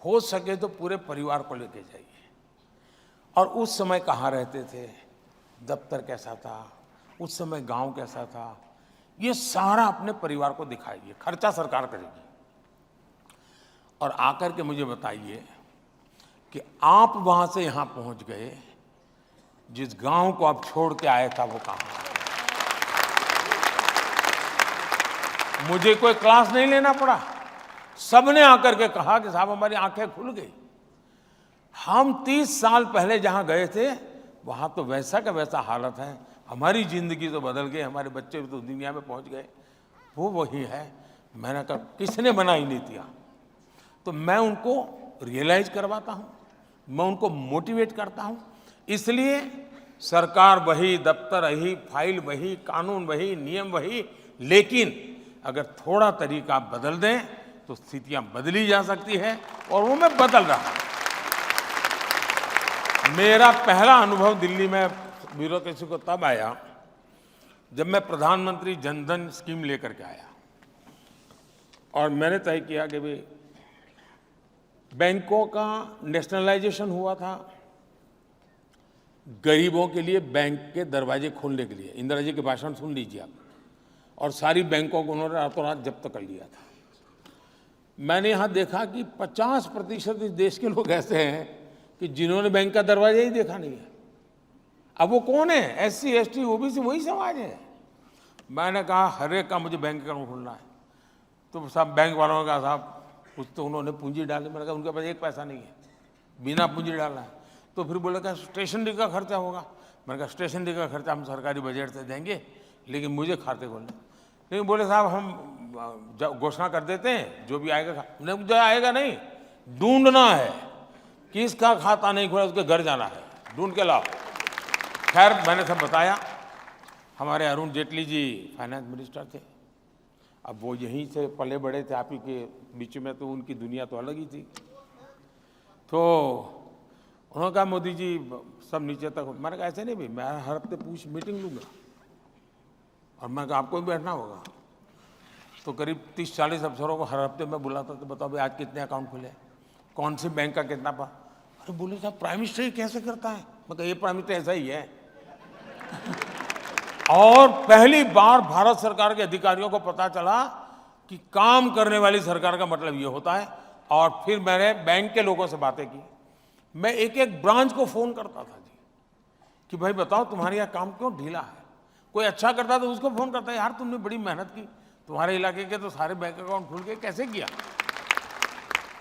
हो सके तो पूरे परिवार को लेके जाइए। और उस समय कहाँ रहते थे, दफ्तर कैसा था, उस समय गांव कैसा था, ये सारा अपने परिवार को दिखाइए, खर्चा सरकार करेगी। और आकर के मुझे बताइए कि आप वहां से यहां पहुंच गए, जिस गांव को आप छोड़ के आए था वो कहां? मुझे कोई क्लास नहीं लेना पड़ा, सबने आकर के कहा कि साहब हमारी आंखें खुल गई। हम 30 साल पहले जहां गए थे वहां तो वैसा का वैसा हालत है, हमारी जिंदगी तो बदल गई, हमारे बच्चे तो दुनिया में पहुंच गए, वो वही है। मैंने कहा किसने बनाई नीतियां? तो मैं उनको रियलाइज करवाता हूं, मैं उनको मोटिवेट करता हूं। इसलिए सरकार वही, दफ्तर वही, फाइल वही, कानून वही, नियम वही, लेकिन अगर थोड़ा तरीका बदल दें तो स्थितियां बदली जा सकती है, और वो मैं बदल रहा हूं। मेरा पहला अनुभव दिल्ली में ब्यूरोक्रेसी को तब आया जब मैं प्रधानमंत्री जनधन स्कीम लेकर के आया, और मैंने तय किया कि भाई बैंकों का नेशनलाइजेशन हुआ था, गरीबों के लिए बैंक के दरवाजे खोलने के लिए। इंदिरा जी के भाषण सुन लीजिए आप। और सारी बैंकों को उन्होंने रातों रात जब्त कर लिया था। मैंने यहाँ देखा कि 50% इस देश के लोग ऐसे हैं कि जिन्होंने बैंक का दरवाजा ही देखा नहीं है। अब वो कौन है? SC, ST, OBC वही समाज है। मैंने कहा हर एक का मुझे बैंक अकाउंट खोलना है। तो सब बैंक वालों ने कहा साहब कुछ तो उन्होंने पूंजी डाली। मैंने कहा उनके पास एक पैसा नहीं है, बिना पूंजी डाला है। तो फिर बोले क्या स्टेशनरी का खर्चा होगा। मैंने कहा स्टेशनरी का खर्चा हम सरकारी बजट से देंगे, लेकिन मुझे खाते खोलने। लेकिन बोले साहब हम घोषणा कर देते हैं जो भी आएगा। जो आएगा नहीं, ढूंढना है किसका खाता नहीं खुला, उसके घर जाना है, ढूंढ के लाओ। खैर मैंने सब बताया। हमारे अरुण जेटली जी फाइनेंस मिनिस्टर थे, अब वो यहीं से पले बड़े थे, आप ही के बीच में, तो उनकी दुनिया तो अलग ही थी। तो उन्होंने कहा मोदी जी सब नीचे तक। मैंने कहा ऐसे नहीं भाई, मैं हर हफ्ते मीटिंग लूँगा। और मैं कहा आपको भी बैठना होगा। तो करीब 30-40 अफसरों को हर हफ्ते मैं बुलाता था, बताओ भाई आज कितने अकाउंट खुले, कौन सी बैंक का कितना पा। अरे बोले साहब प्राइम मिनिस्टर कैसे करता है। मैं कहा ये प्राइम मिनिस्टर ऐसा ही है। और पहली बार भारत सरकार के अधिकारियों को पता चला कि काम करने वाली सरकार का मतलब ये होता है। और फिर मैंने बैंक के लोगों से बातें की। मैं एक एक ब्रांच को फोन करता था जी कि भाई बताओ तुम्हारे यहाँ काम क्यों ढीला है। कोई अच्छा करता तो उसको फोन करता, यार तुमने बड़ी मेहनत की, तुम्हारे इलाके के तो सारे बैंक अकाउंट खुल गए, कैसे किया।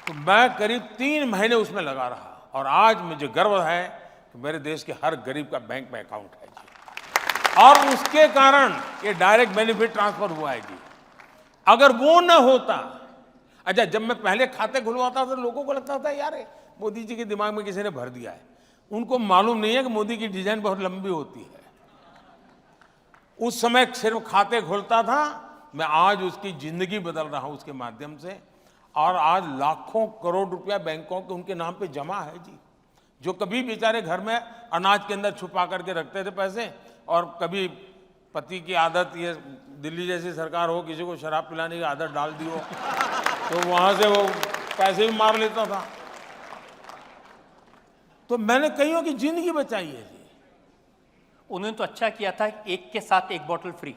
तो मैं करीब 3 महीने उसमें लगा रहा। और आज मुझे गर्व है कि मेरे देश के हर गरीब का बैंक में अकाउंट है जी। और उसके कारण ये डायरेक्ट बेनिफिट ट्रांसफर हुआ है जी। अगर वो न होता, अच्छा जब मैं पहले खाते खुलवाता था लोगों को लगता था यार मोदी जी के दिमाग में किसी ने भर दिया है। उनको मालूम नहीं है कि मोदी की डिजाइन बहुत लंबी होती है। उस समय सिर्फ खाते खोलता था, मैं आज उसकी जिंदगी बदल रहा हूं उसके माध्यम से। और आज लाखों करोड़ रुपया बैंकों के उनके नाम पे जमा है जी। जो कभी बेचारे घर में अनाज के अंदर छुपा करके रखते थे पैसे, और कभी पति की आदत, ये दिल्ली जैसी सरकार हो, किसी को शराब पिलाने की आदत डाल दी हो, तो वहां से वो पैसे भी मार लेता था। तो मैंने कईयों की जिंदगी बचाई है जी। उन्होंने तो अच्छा किया था, एक के साथ एक बोतल फ्री।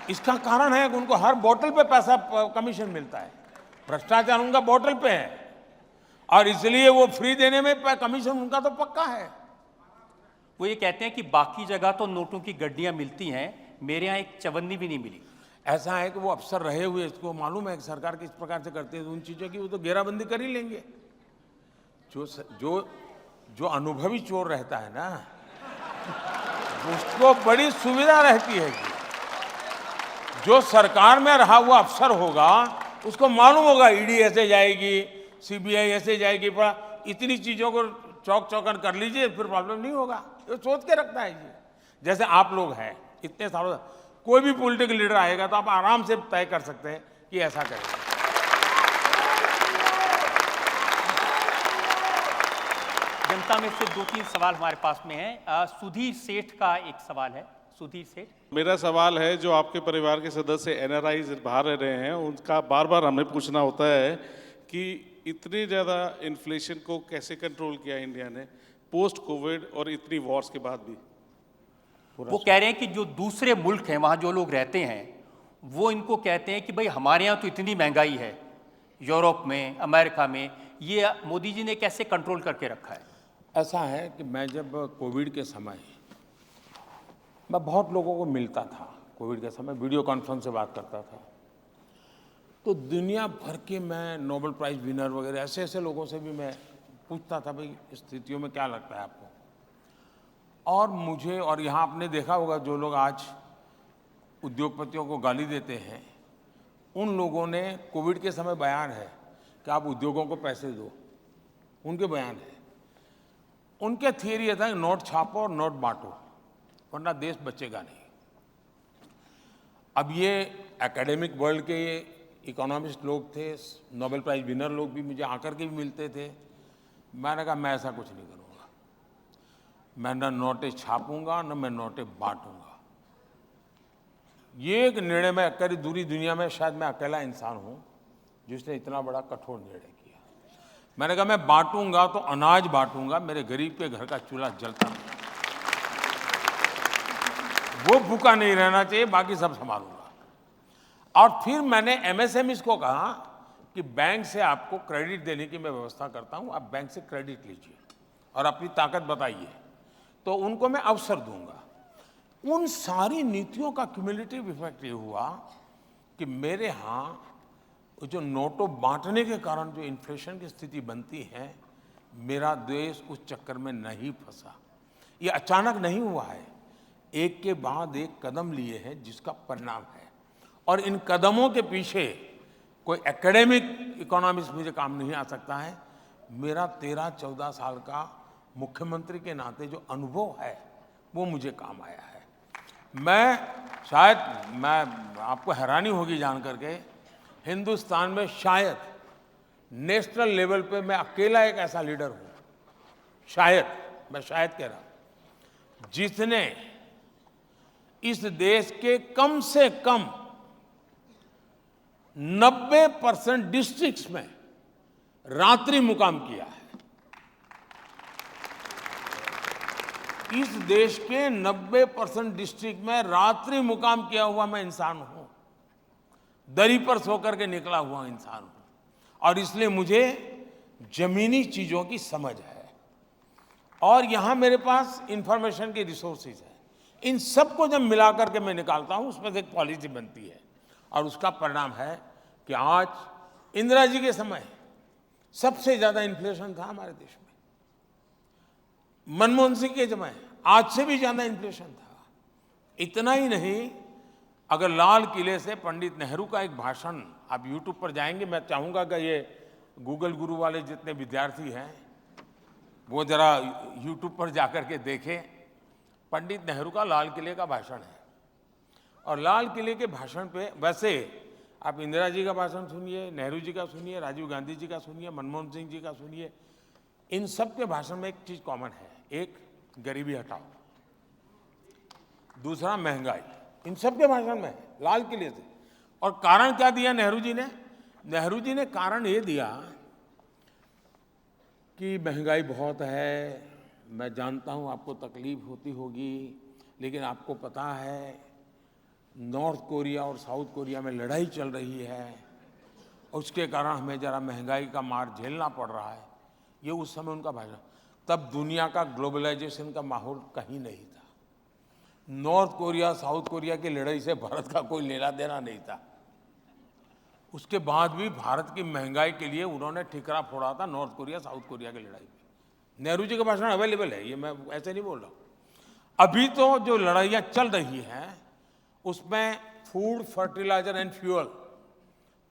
इसका कारण है कि उनको हर बोतल पे पैसा कमीशन मिलता है। भ्रष्टाचार उनका बोतल पे है, और इसलिए वो फ्री देने में कमीशन उनका तो पक्का है। वो ये कहते हैं कि बाकी जगह तो नोटों की गड्डियां मिलती हैं, मेरे यहाँ एक चवन्नी भी नहीं मिली। ऐसा है कि वो अफसर रहे हुए, इसको मालूम है कि सरकार किस प्रकार से करती है, तो उन चीजों की वो तो घेराबंदी कर ही लेंगे। जो अनुभवी चोर रहता है ना, उसको बड़ी सुविधा रहती है कि जो सरकार में रहा हुआ अफसर होगा उसको मालूम होगा ईडी ऐसे जाएगी, सीबीआई ऐसे जाएगी, पर इतनी चीजों को चौक चौकन कर लीजिए फिर प्रॉब्लम नहीं होगा। ये सोच के रखता है जी। जैसे आप लोग हैं इतने सालों, कोई भी पॉलिटिकल लीडर आएगा तो आप आराम से तय कर सकते हैं कि ऐसा करेगा। जनता में से 2-3 सवाल हमारे पास में है। सुधीर सेठ का एक सवाल है। सुधीर सेठ, मेरा सवाल है, जो आपके परिवार के सदस्य एनआरआई बाहर रह रहे हैं, उनका बार बार हमें पूछना होता है कि इतनी ज़्यादा इन्फ्लेशन को कैसे कंट्रोल किया इंडिया ने पोस्ट कोविड और इतनी वॉर्स के बाद भी। वो कह रहे हैं कि जो दूसरे मुल्क हैं, वहाँ जो लोग रहते हैं, वो इनको कहते हैं कि भाई हमारे यहाँ तो इतनी महंगाई है, यूरोप में, अमेरिका में, ये मोदी जी ने कैसे कंट्रोल करके रखा है। ऐसा है कि मैं जब कोविड के समय, मैं बहुत लोगों को मिलता था, कोविड के समय वीडियो कॉन्फ्रेंस से बात करता था, तो दुनिया भर के मैं नोबेल प्राइज विनर वगैरह ऐसे ऐसे लोगों से भी मैं पूछता था भाई स्थितियों में क्या लगता है आपको। और मुझे, और यहाँ आपने देखा होगा जो लोग आज उद्योगपतियों को गाली देते हैं, उन लोगों ने कोविड के समय बयान है कि आप उद्योगों को पैसे दो, उनके बयान है। उनके थियरी ये था कि नोट छापो और नोट बांटो, वरना देश बचेगा नहीं। अब ये एकेडमिक वर्ल्ड के ये इकोनॉमिस्ट लोग थे, नोबेल प्राइज विनर लोग भी मुझे आकर के भी मिलते थे। मैंने कहा मैं ऐसा कुछ नहीं करूँगा, मैं न नोटें छापूंगा न मैं नोटें बांटूंगा। ये एक निर्णय में करीब दूरी दुनिया में शायद मैं अकेला इंसान हूँ जिसने इतना बड़ा कठोर निर्णय किया। मैंने कहा मैं बांटूंगा तो अनाज बांटूंगा, मेरे गरीब के घर का चूल्हा जलता नहीं, वो भूखा नहीं रहना चाहिए, बाकी सब संभालूंगा। और फिर मैंने एमएसएमई को कहा कि बैंक से आपको क्रेडिट देने की मैं व्यवस्था करता हूं, आप बैंक से क्रेडिट लीजिए और अपनी ताकत बताइए, तो उनको मैं अवसर दूंगा। उन सारी नीतियों का क्यूमुलेटिव इफेक्ट ये हुआ कि मेरे यहाँ जो नोटों बांटने के कारण जो इन्फ्लेशन की स्थिति बनती है, मेरा देश उस चक्कर में नहीं फंसा। ये अचानक नहीं हुआ है, एक के बाद एक कदम लिए हैं जिसका परिणाम है। और इन कदमों के पीछे कोई एकेडमिक इकोनॉमिक्स मुझे काम नहीं आ सकता है। मेरा 13-14 साल का मुख्यमंत्री के नाते जो अनुभव है वो मुझे काम आया है। मैं आपको हैरानी होगी जान करके, हिंदुस्तान में शायद नेशनल लेवल पे मैं अकेला एक ऐसा लीडर हूं, मैं शायद कह रहा हूं, जिसने इस देश के कम से कम 90% डिस्ट्रिक्ट्स में रात्रि मुकाम किया है। इस देश के 90% डिस्ट्रिक्ट में रात्रि मुकाम किया हुआ मैं इंसान हूं, दरी पर सोकर के निकला हुआ इंसान हूं, और इसलिए मुझे जमीनी चीजों की समझ है और यहां मेरे पास इंफॉर्मेशन के रिसोर्सेज है। इन सबको जब मिलाकर के मैं निकालता हूं, उसमें से एक पॉलिसी बनती है और उसका परिणाम है कि आज इंदिरा जी के समय सबसे ज्यादा इन्फ्लेशन था हमारे देश में। मनमोहन सिंह के समय आज से भी ज्यादा इन्फ्लेशन था। इतना ही नहीं, अगर लाल किले से पंडित नेहरू का एक भाषण आप यूट्यूब पर जाएंगे, मैं चाहूंगा कि ये गूगल गुरु वाले जितने विद्यार्थी हैं वो जरा यूट्यूब पर जाकर के देखें। पंडित नेहरू का लाल किले का भाषण है और लाल किले के भाषण पे वैसे आप इंदिरा जी का भाषण सुनिए, नेहरू जी का सुनिए, राजीव गांधी जी का सुनिए, मनमोहन सिंह जी का सुनिए, इन सब के भाषण में एक चीज कॉमन है। एक, गरीबी हटाओ, दूसरा महंगाई, इन सब के भाषण में है लाल किले से। और कारण क्या दिया नेहरू जी ने? नेहरू जी ने कारण ये दिया कि महंगाई बहुत है, मैं जानता हूं आपको तकलीफ होती होगी, लेकिन आपको पता है नॉर्थ कोरिया और साउथ कोरिया में लड़ाई चल रही है, उसके कारण हमें जरा महंगाई का मार झेलना पड़ रहा है। ये उस समय उनका भाषण। तब दुनिया का ग्लोबलाइजेशन का माहौल कहीं नहीं था। नॉर्थ कोरिया साउथ कोरिया की लड़ाई से भारत का कोई लेना देना नहीं था। उसके बाद भी भारत की महंगाई के लिए उन्होंने ठिकरा फोड़ा था नॉर्थ कोरिया साउथ कोरिया की लड़ाई में। नेहरू जी का भाषण अवेलेबल है, ये मैं ऐसे नहीं बोल रहा हूं। अभी तो जो लड़ाइयां चल रही हैं उसमें फूड, फर्टिलाइजर एंड फ्यूल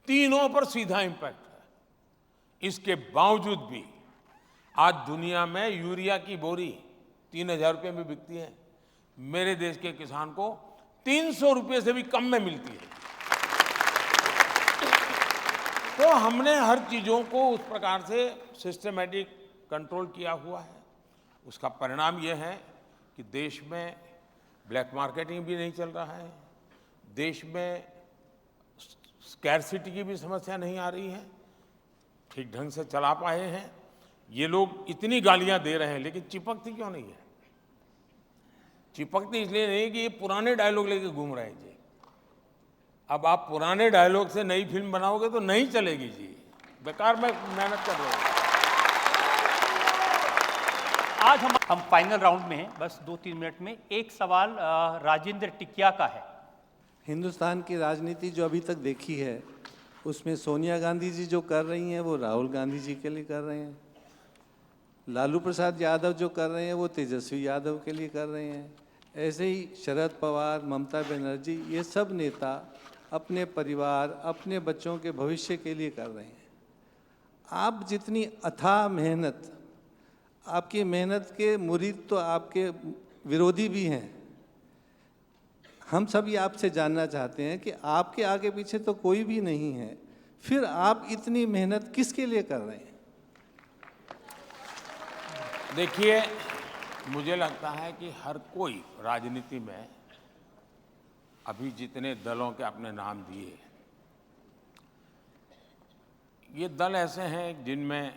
तीनों पर सीधा इंपैक्ट है। इसके बावजूद भी आज दुनिया में यूरिया की बोरी 3000 रुपये में बिकती है, मेरे देश के किसान को 300 रुपये से भी कम में मिलती है। तो हमने हर चीजों को उस प्रकार से सिस्टमैटिक कंट्रोल किया हुआ है। उसका परिणाम यह है कि देश में ब्लैक मार्केटिंग भी नहीं चल रहा है, देश में स्कैरसिटी की भी समस्या नहीं आ रही है, ठीक ढंग से चला पाए हैं। ये लोग इतनी गालियां दे रहे हैं, लेकिन चिपकती क्यों नहीं है? चिपकती इसलिए नहीं कि ये पुराने डायलॉग लेके घूम रहे हैं जी। अब आप पुराने डायलॉग से नई फिल्म बनाओगे तो नहीं चलेगी जी, बेकार में मेहनत कर रहे हैं। आज हम फाइनल राउंड में हैं, बस 2-3 मिनट में। एक सवाल राजेंद्र टिकिया का है। हिंदुस्तान की राजनीति जो अभी तक देखी है उसमें सोनिया गांधी जी जो कर रही हैं वो राहुल गांधी जी के लिए कर रहे हैं, लालू प्रसाद यादव जो कर रहे हैं वो तेजस्वी यादव के लिए कर रहे हैं, ऐसे ही शरद पवार, ममता बनर्जी, ये सब नेता अपने परिवार, अपने बच्चों के भविष्य के लिए कर रहे हैं। आप जितनी अथाह मेहनत, आपकी मेहनत के मुरीद तो आपके विरोधी भी हैं। हम सब ये आपसे जानना चाहते हैं कि आपके आगे पीछे तो कोई भी नहीं है, फिर आप इतनी मेहनत किसके लिए कर रहे हैं? देखिए, मुझे लगता है कि हर कोई राजनीति में, अभी जितने दलों के आपने नाम दिए, ये दल ऐसे हैं जिनमें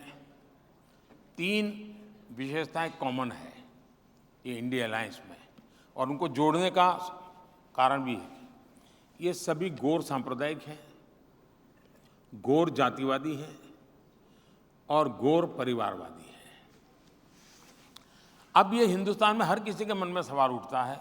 3 विशेषताएं कॉमन है ये इंडिया अलायंस में, और उनको जोड़ने का कारण भी है। ये सभी गौर सांप्रदायिक हैं, गौर जातिवादी हैं और गौर परिवारवादी हैं। अब ये हिंदुस्तान में हर किसी के मन में सवाल उठता है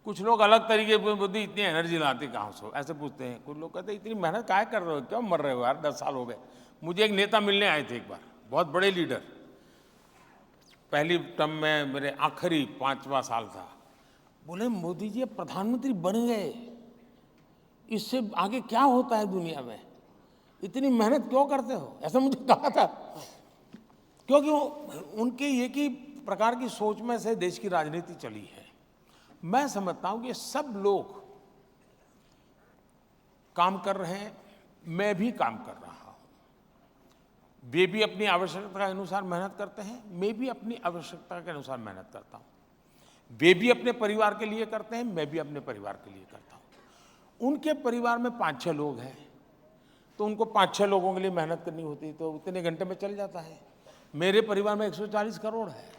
कुछ लोग अलग तरीके से बुद्धि इतनी एनर्जी लाती कहाँ से, ऐसे पूछते हैं। कुछ लोग कहते हैं इतनी मेहनत काहे कर रहे हो, क्यों मर रहे हो यार, 10 साल हो गए। मुझे एक नेता मिलने आए थे एक बार, बहुत बड़े लीडर, पहली टर्म में मेरे आखिरी 5वां साल था। बोले मोदी जी अब प्रधानमंत्री बन गए, इससे आगे क्या होता है दुनिया में, इतनी मेहनत क्यों करते हो, ऐसा मुझे कहा था। क्योंकि उनके एक ही प्रकार की सोच में से देश की राजनीति चली है। मैं समझता हूं कि सब लोग काम कर रहे हैं, मैं भी काम कर रहा हूं। वे भी अपनी आवश्यकता के अनुसार मेहनत करते हैं, मैं भी अपनी आवश्यकता के अनुसार मेहनत करता हूं। वे भी अपने परिवार के लिए करते हैं, मैं भी अपने परिवार के लिए करता हूं। उनके परिवार में 5-6 लोग हैं, तो उनको 5-6 लोगों के लिए मेहनत करनी होती है, तो उतने घंटे में चल जाता है। मेरे परिवार में 140 करोड़ है,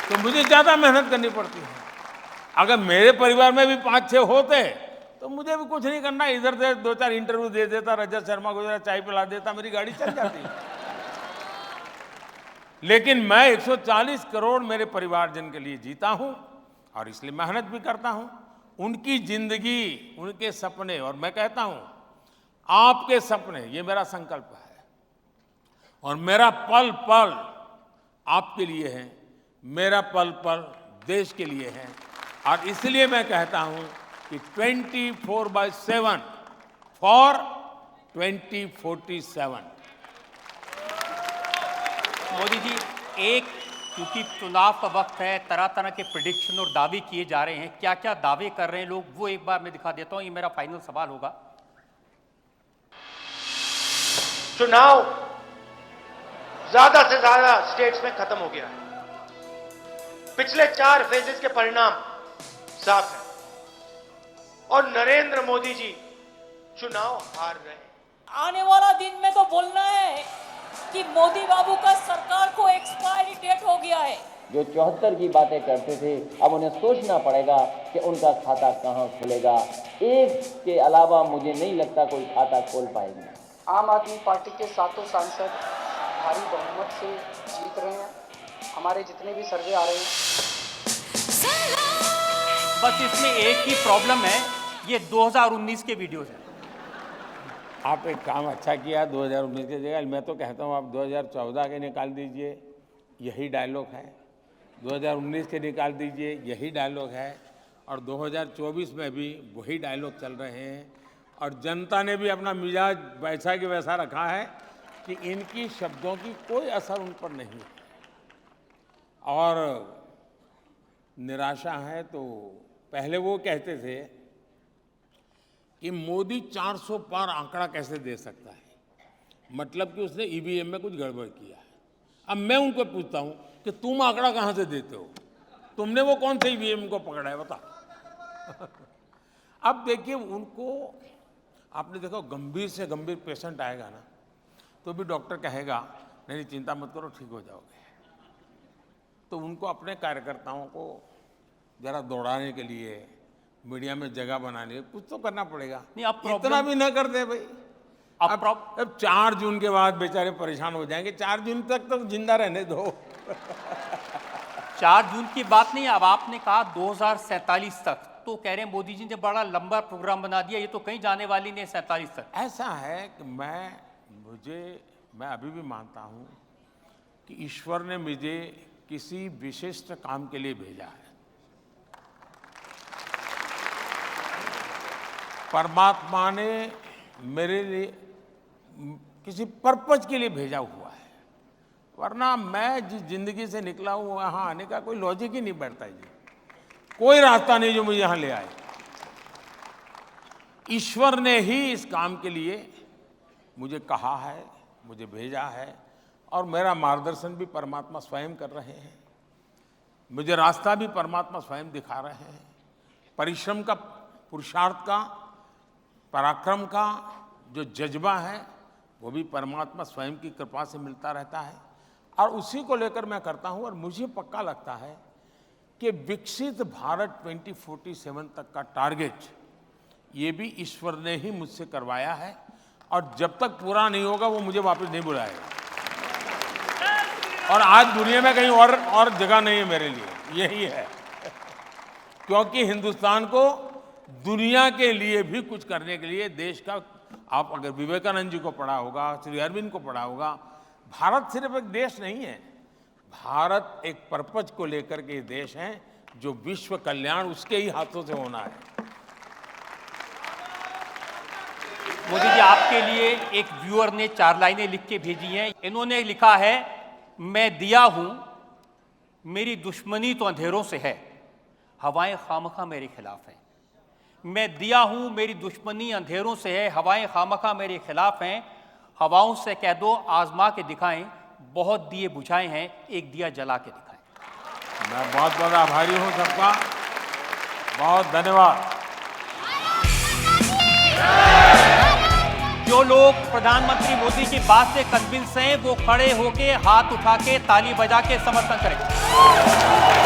तो मुझे ज्यादा मेहनत करनी पड़ती है। अगर मेरे परिवार में भी 5-6 होते तो मुझे भी कुछ नहीं करना, इधर से 2-4 इंटरव्यू दे देता, रजत शर्मा को जरा चाय पिला देता, मेरी गाड़ी चल जाती। लेकिन मैं 140 करोड़ मेरे परिवारजन के लिए जीता हूं, और इसलिए मेहनत भी करता हूं। उनकी जिंदगी, उनके सपने, और मैं कहता हूं आपके सपने, ये मेरा संकल्प है, और मेरा पल पल आपके लिए है, मेरा पल पल देश के लिए है। और इसलिए मैं कहता हूं कि 24/7 फॉर 2047। मोदी जी, एक क्योंकि चुनाव का वक्त है, तरह तरह के प्रेडिक्शन और दावे किए जा रहे हैं, क्या क्या दावे कर रहे हैं लोग, वो एक बार मैं दिखा देता हूं। ये मेरा फाइनल सवाल होगा। चुनाव ज्यादा से ज्यादा स्टेट्स में खत्म हो गया है। पिछले 4 फेजेस के परिणाम साफ है, और नरेंद्र मोदी जी चुनाव हार रहे हैं। आने वाला दिन में तो बोलना है कि मोदी बाबू का सरकार को एक्सपायरी डेट हो गया है। जो 74 की बातें करते थे, अब उन्हें सोचना पड़ेगा कि उनका खाता कहां खुलेगा। एक के अलावा मुझे नहीं लगता कोई खाता खोल पाएंगे। आम आदमी पार्टी के 7 सांसद भारी बहुमत से जीत रहे हैं। हमारे जितने भी सर्वे आ रहे हैं, बस इसमें एक ही प्रॉब्लम है, ये 2019 के वीडियोस हैं। आप एक काम अच्छा किया 2019 की जगह, मैं तो कहता हूँ आप 2014 के निकाल दीजिए, यही डायलॉग है। 2019 के निकाल दीजिए, यही डायलॉग है। और 2024 में भी वही डायलॉग चल रहे हैं। और जनता ने भी अपना मिजाज वैसा कि वैसा रखा है कि इनकी शब्दों की कोई असर उन पर नहीं है। और निराशा है तो पहले वो कहते थे कि मोदी 400 पार आंकड़ा कैसे दे सकता है, मतलब कि उसने ईवीएम में कुछ गड़बड़ किया है। अब मैं उनको पूछता हूं कि तुम आंकड़ा कहां से देते हो, तुमने वो कौन से ईवीएम को पकड़ा है, बता। अब देखिए, उनको आपने देखो, गंभीर से गंभीर पेशेंट आएगा ना, तो भी डॉक्टर कहेगा नहीं चिंता मत करो, ठीक हो जाओगे। तो उनको अपने कार्यकर्ताओं को जरा दौड़ाने के लिए, मीडिया में जगह बनाने, कुछ तो करना पड़ेगा। नहीं, अब इतना भी न कर दे भाई। अब 4 जून के बाद बेचारे परेशान हो जाएंगे। 4 जून तक तो जिंदा रहने दो। 4 जून की बात नहीं, अब आपने कहा 2047 तक, तो कह रहे हैं मोदी जी ने बड़ा लंबा प्रोग्राम बना दिया, ये तो कहीं जाने वाली नहीं 47 तक। ऐसा है कि मैं अभी भी मानता हूं कि ईश्वर ने मुझे किसी विशिष्ट काम के लिए भेजा है। परमात्मा ने मेरे लिए किसी पर्पज के लिए भेजा हुआ है, वरना मैं जिस जिंदगी से निकला हूं वहां आने का कोई लॉजिक ही नहीं बैठता जी, कोई रास्ता नहीं जो मुझे यहां ले आए। ईश्वर ने ही इस काम के लिए मुझे कहा है, मुझे भेजा है, और मेरा मार्गदर्शन भी परमात्मा स्वयं कर रहे हैं, मुझे रास्ता भी परमात्मा स्वयं दिखा रहे हैं। परिश्रम का, पुरुषार्थ का, पराक्रम का जो जज्बा है वो भी परमात्मा स्वयं की कृपा से मिलता रहता है, और उसी को लेकर मैं करता हूं। और मुझे पक्का लगता है कि विकसित भारत 2047 तक का टारगेट ये भी ईश्वर ने ही मुझसे करवाया है, और जब तक पूरा नहीं होगा वो मुझे वापस नहीं बुलाएगा। और आज दुनिया में कहीं और जगह नहीं है मेरे लिए, यही है। क्योंकि हिंदुस्तान को दुनिया के लिए भी कुछ करने के लिए देश का, आप अगर विवेकानंद जी को पढ़ा होगा, श्री अरविंद को पढ़ा होगा, भारत सिर्फ एक देश नहीं है, भारत एक पर्पज को लेकर के देश है जो विश्व कल्याण उसके ही हाथों से होना है। मोदी जी, आपके लिए एक व्यूअर ने 4 लाइनें लिख के भेजी हैं। इन्होंने लिखा है, मैं दिया हूं, मेरी दुश्मनी तो अंधेरों से है, हवाएं खामखा मेरे खिलाफ हैं। मैं दिया हूं, मेरी दुश्मनी अंधेरों से है, हवाएं खामखा मेरे खिलाफ हैं। हवाओं से कह दो आजमा के दिखाएं, बहुत दिए बुझाए हैं, एक दिया जला के दिखाएं। मैं बहुत बहुत आभारी हूं सबका, बहुत धन्यवाद। जो लोग प्रधानमंत्री मोदी की बात से कन्विंस हैं, वो खड़े होके हाथ उठा के ताली बजा के समर्थन करें।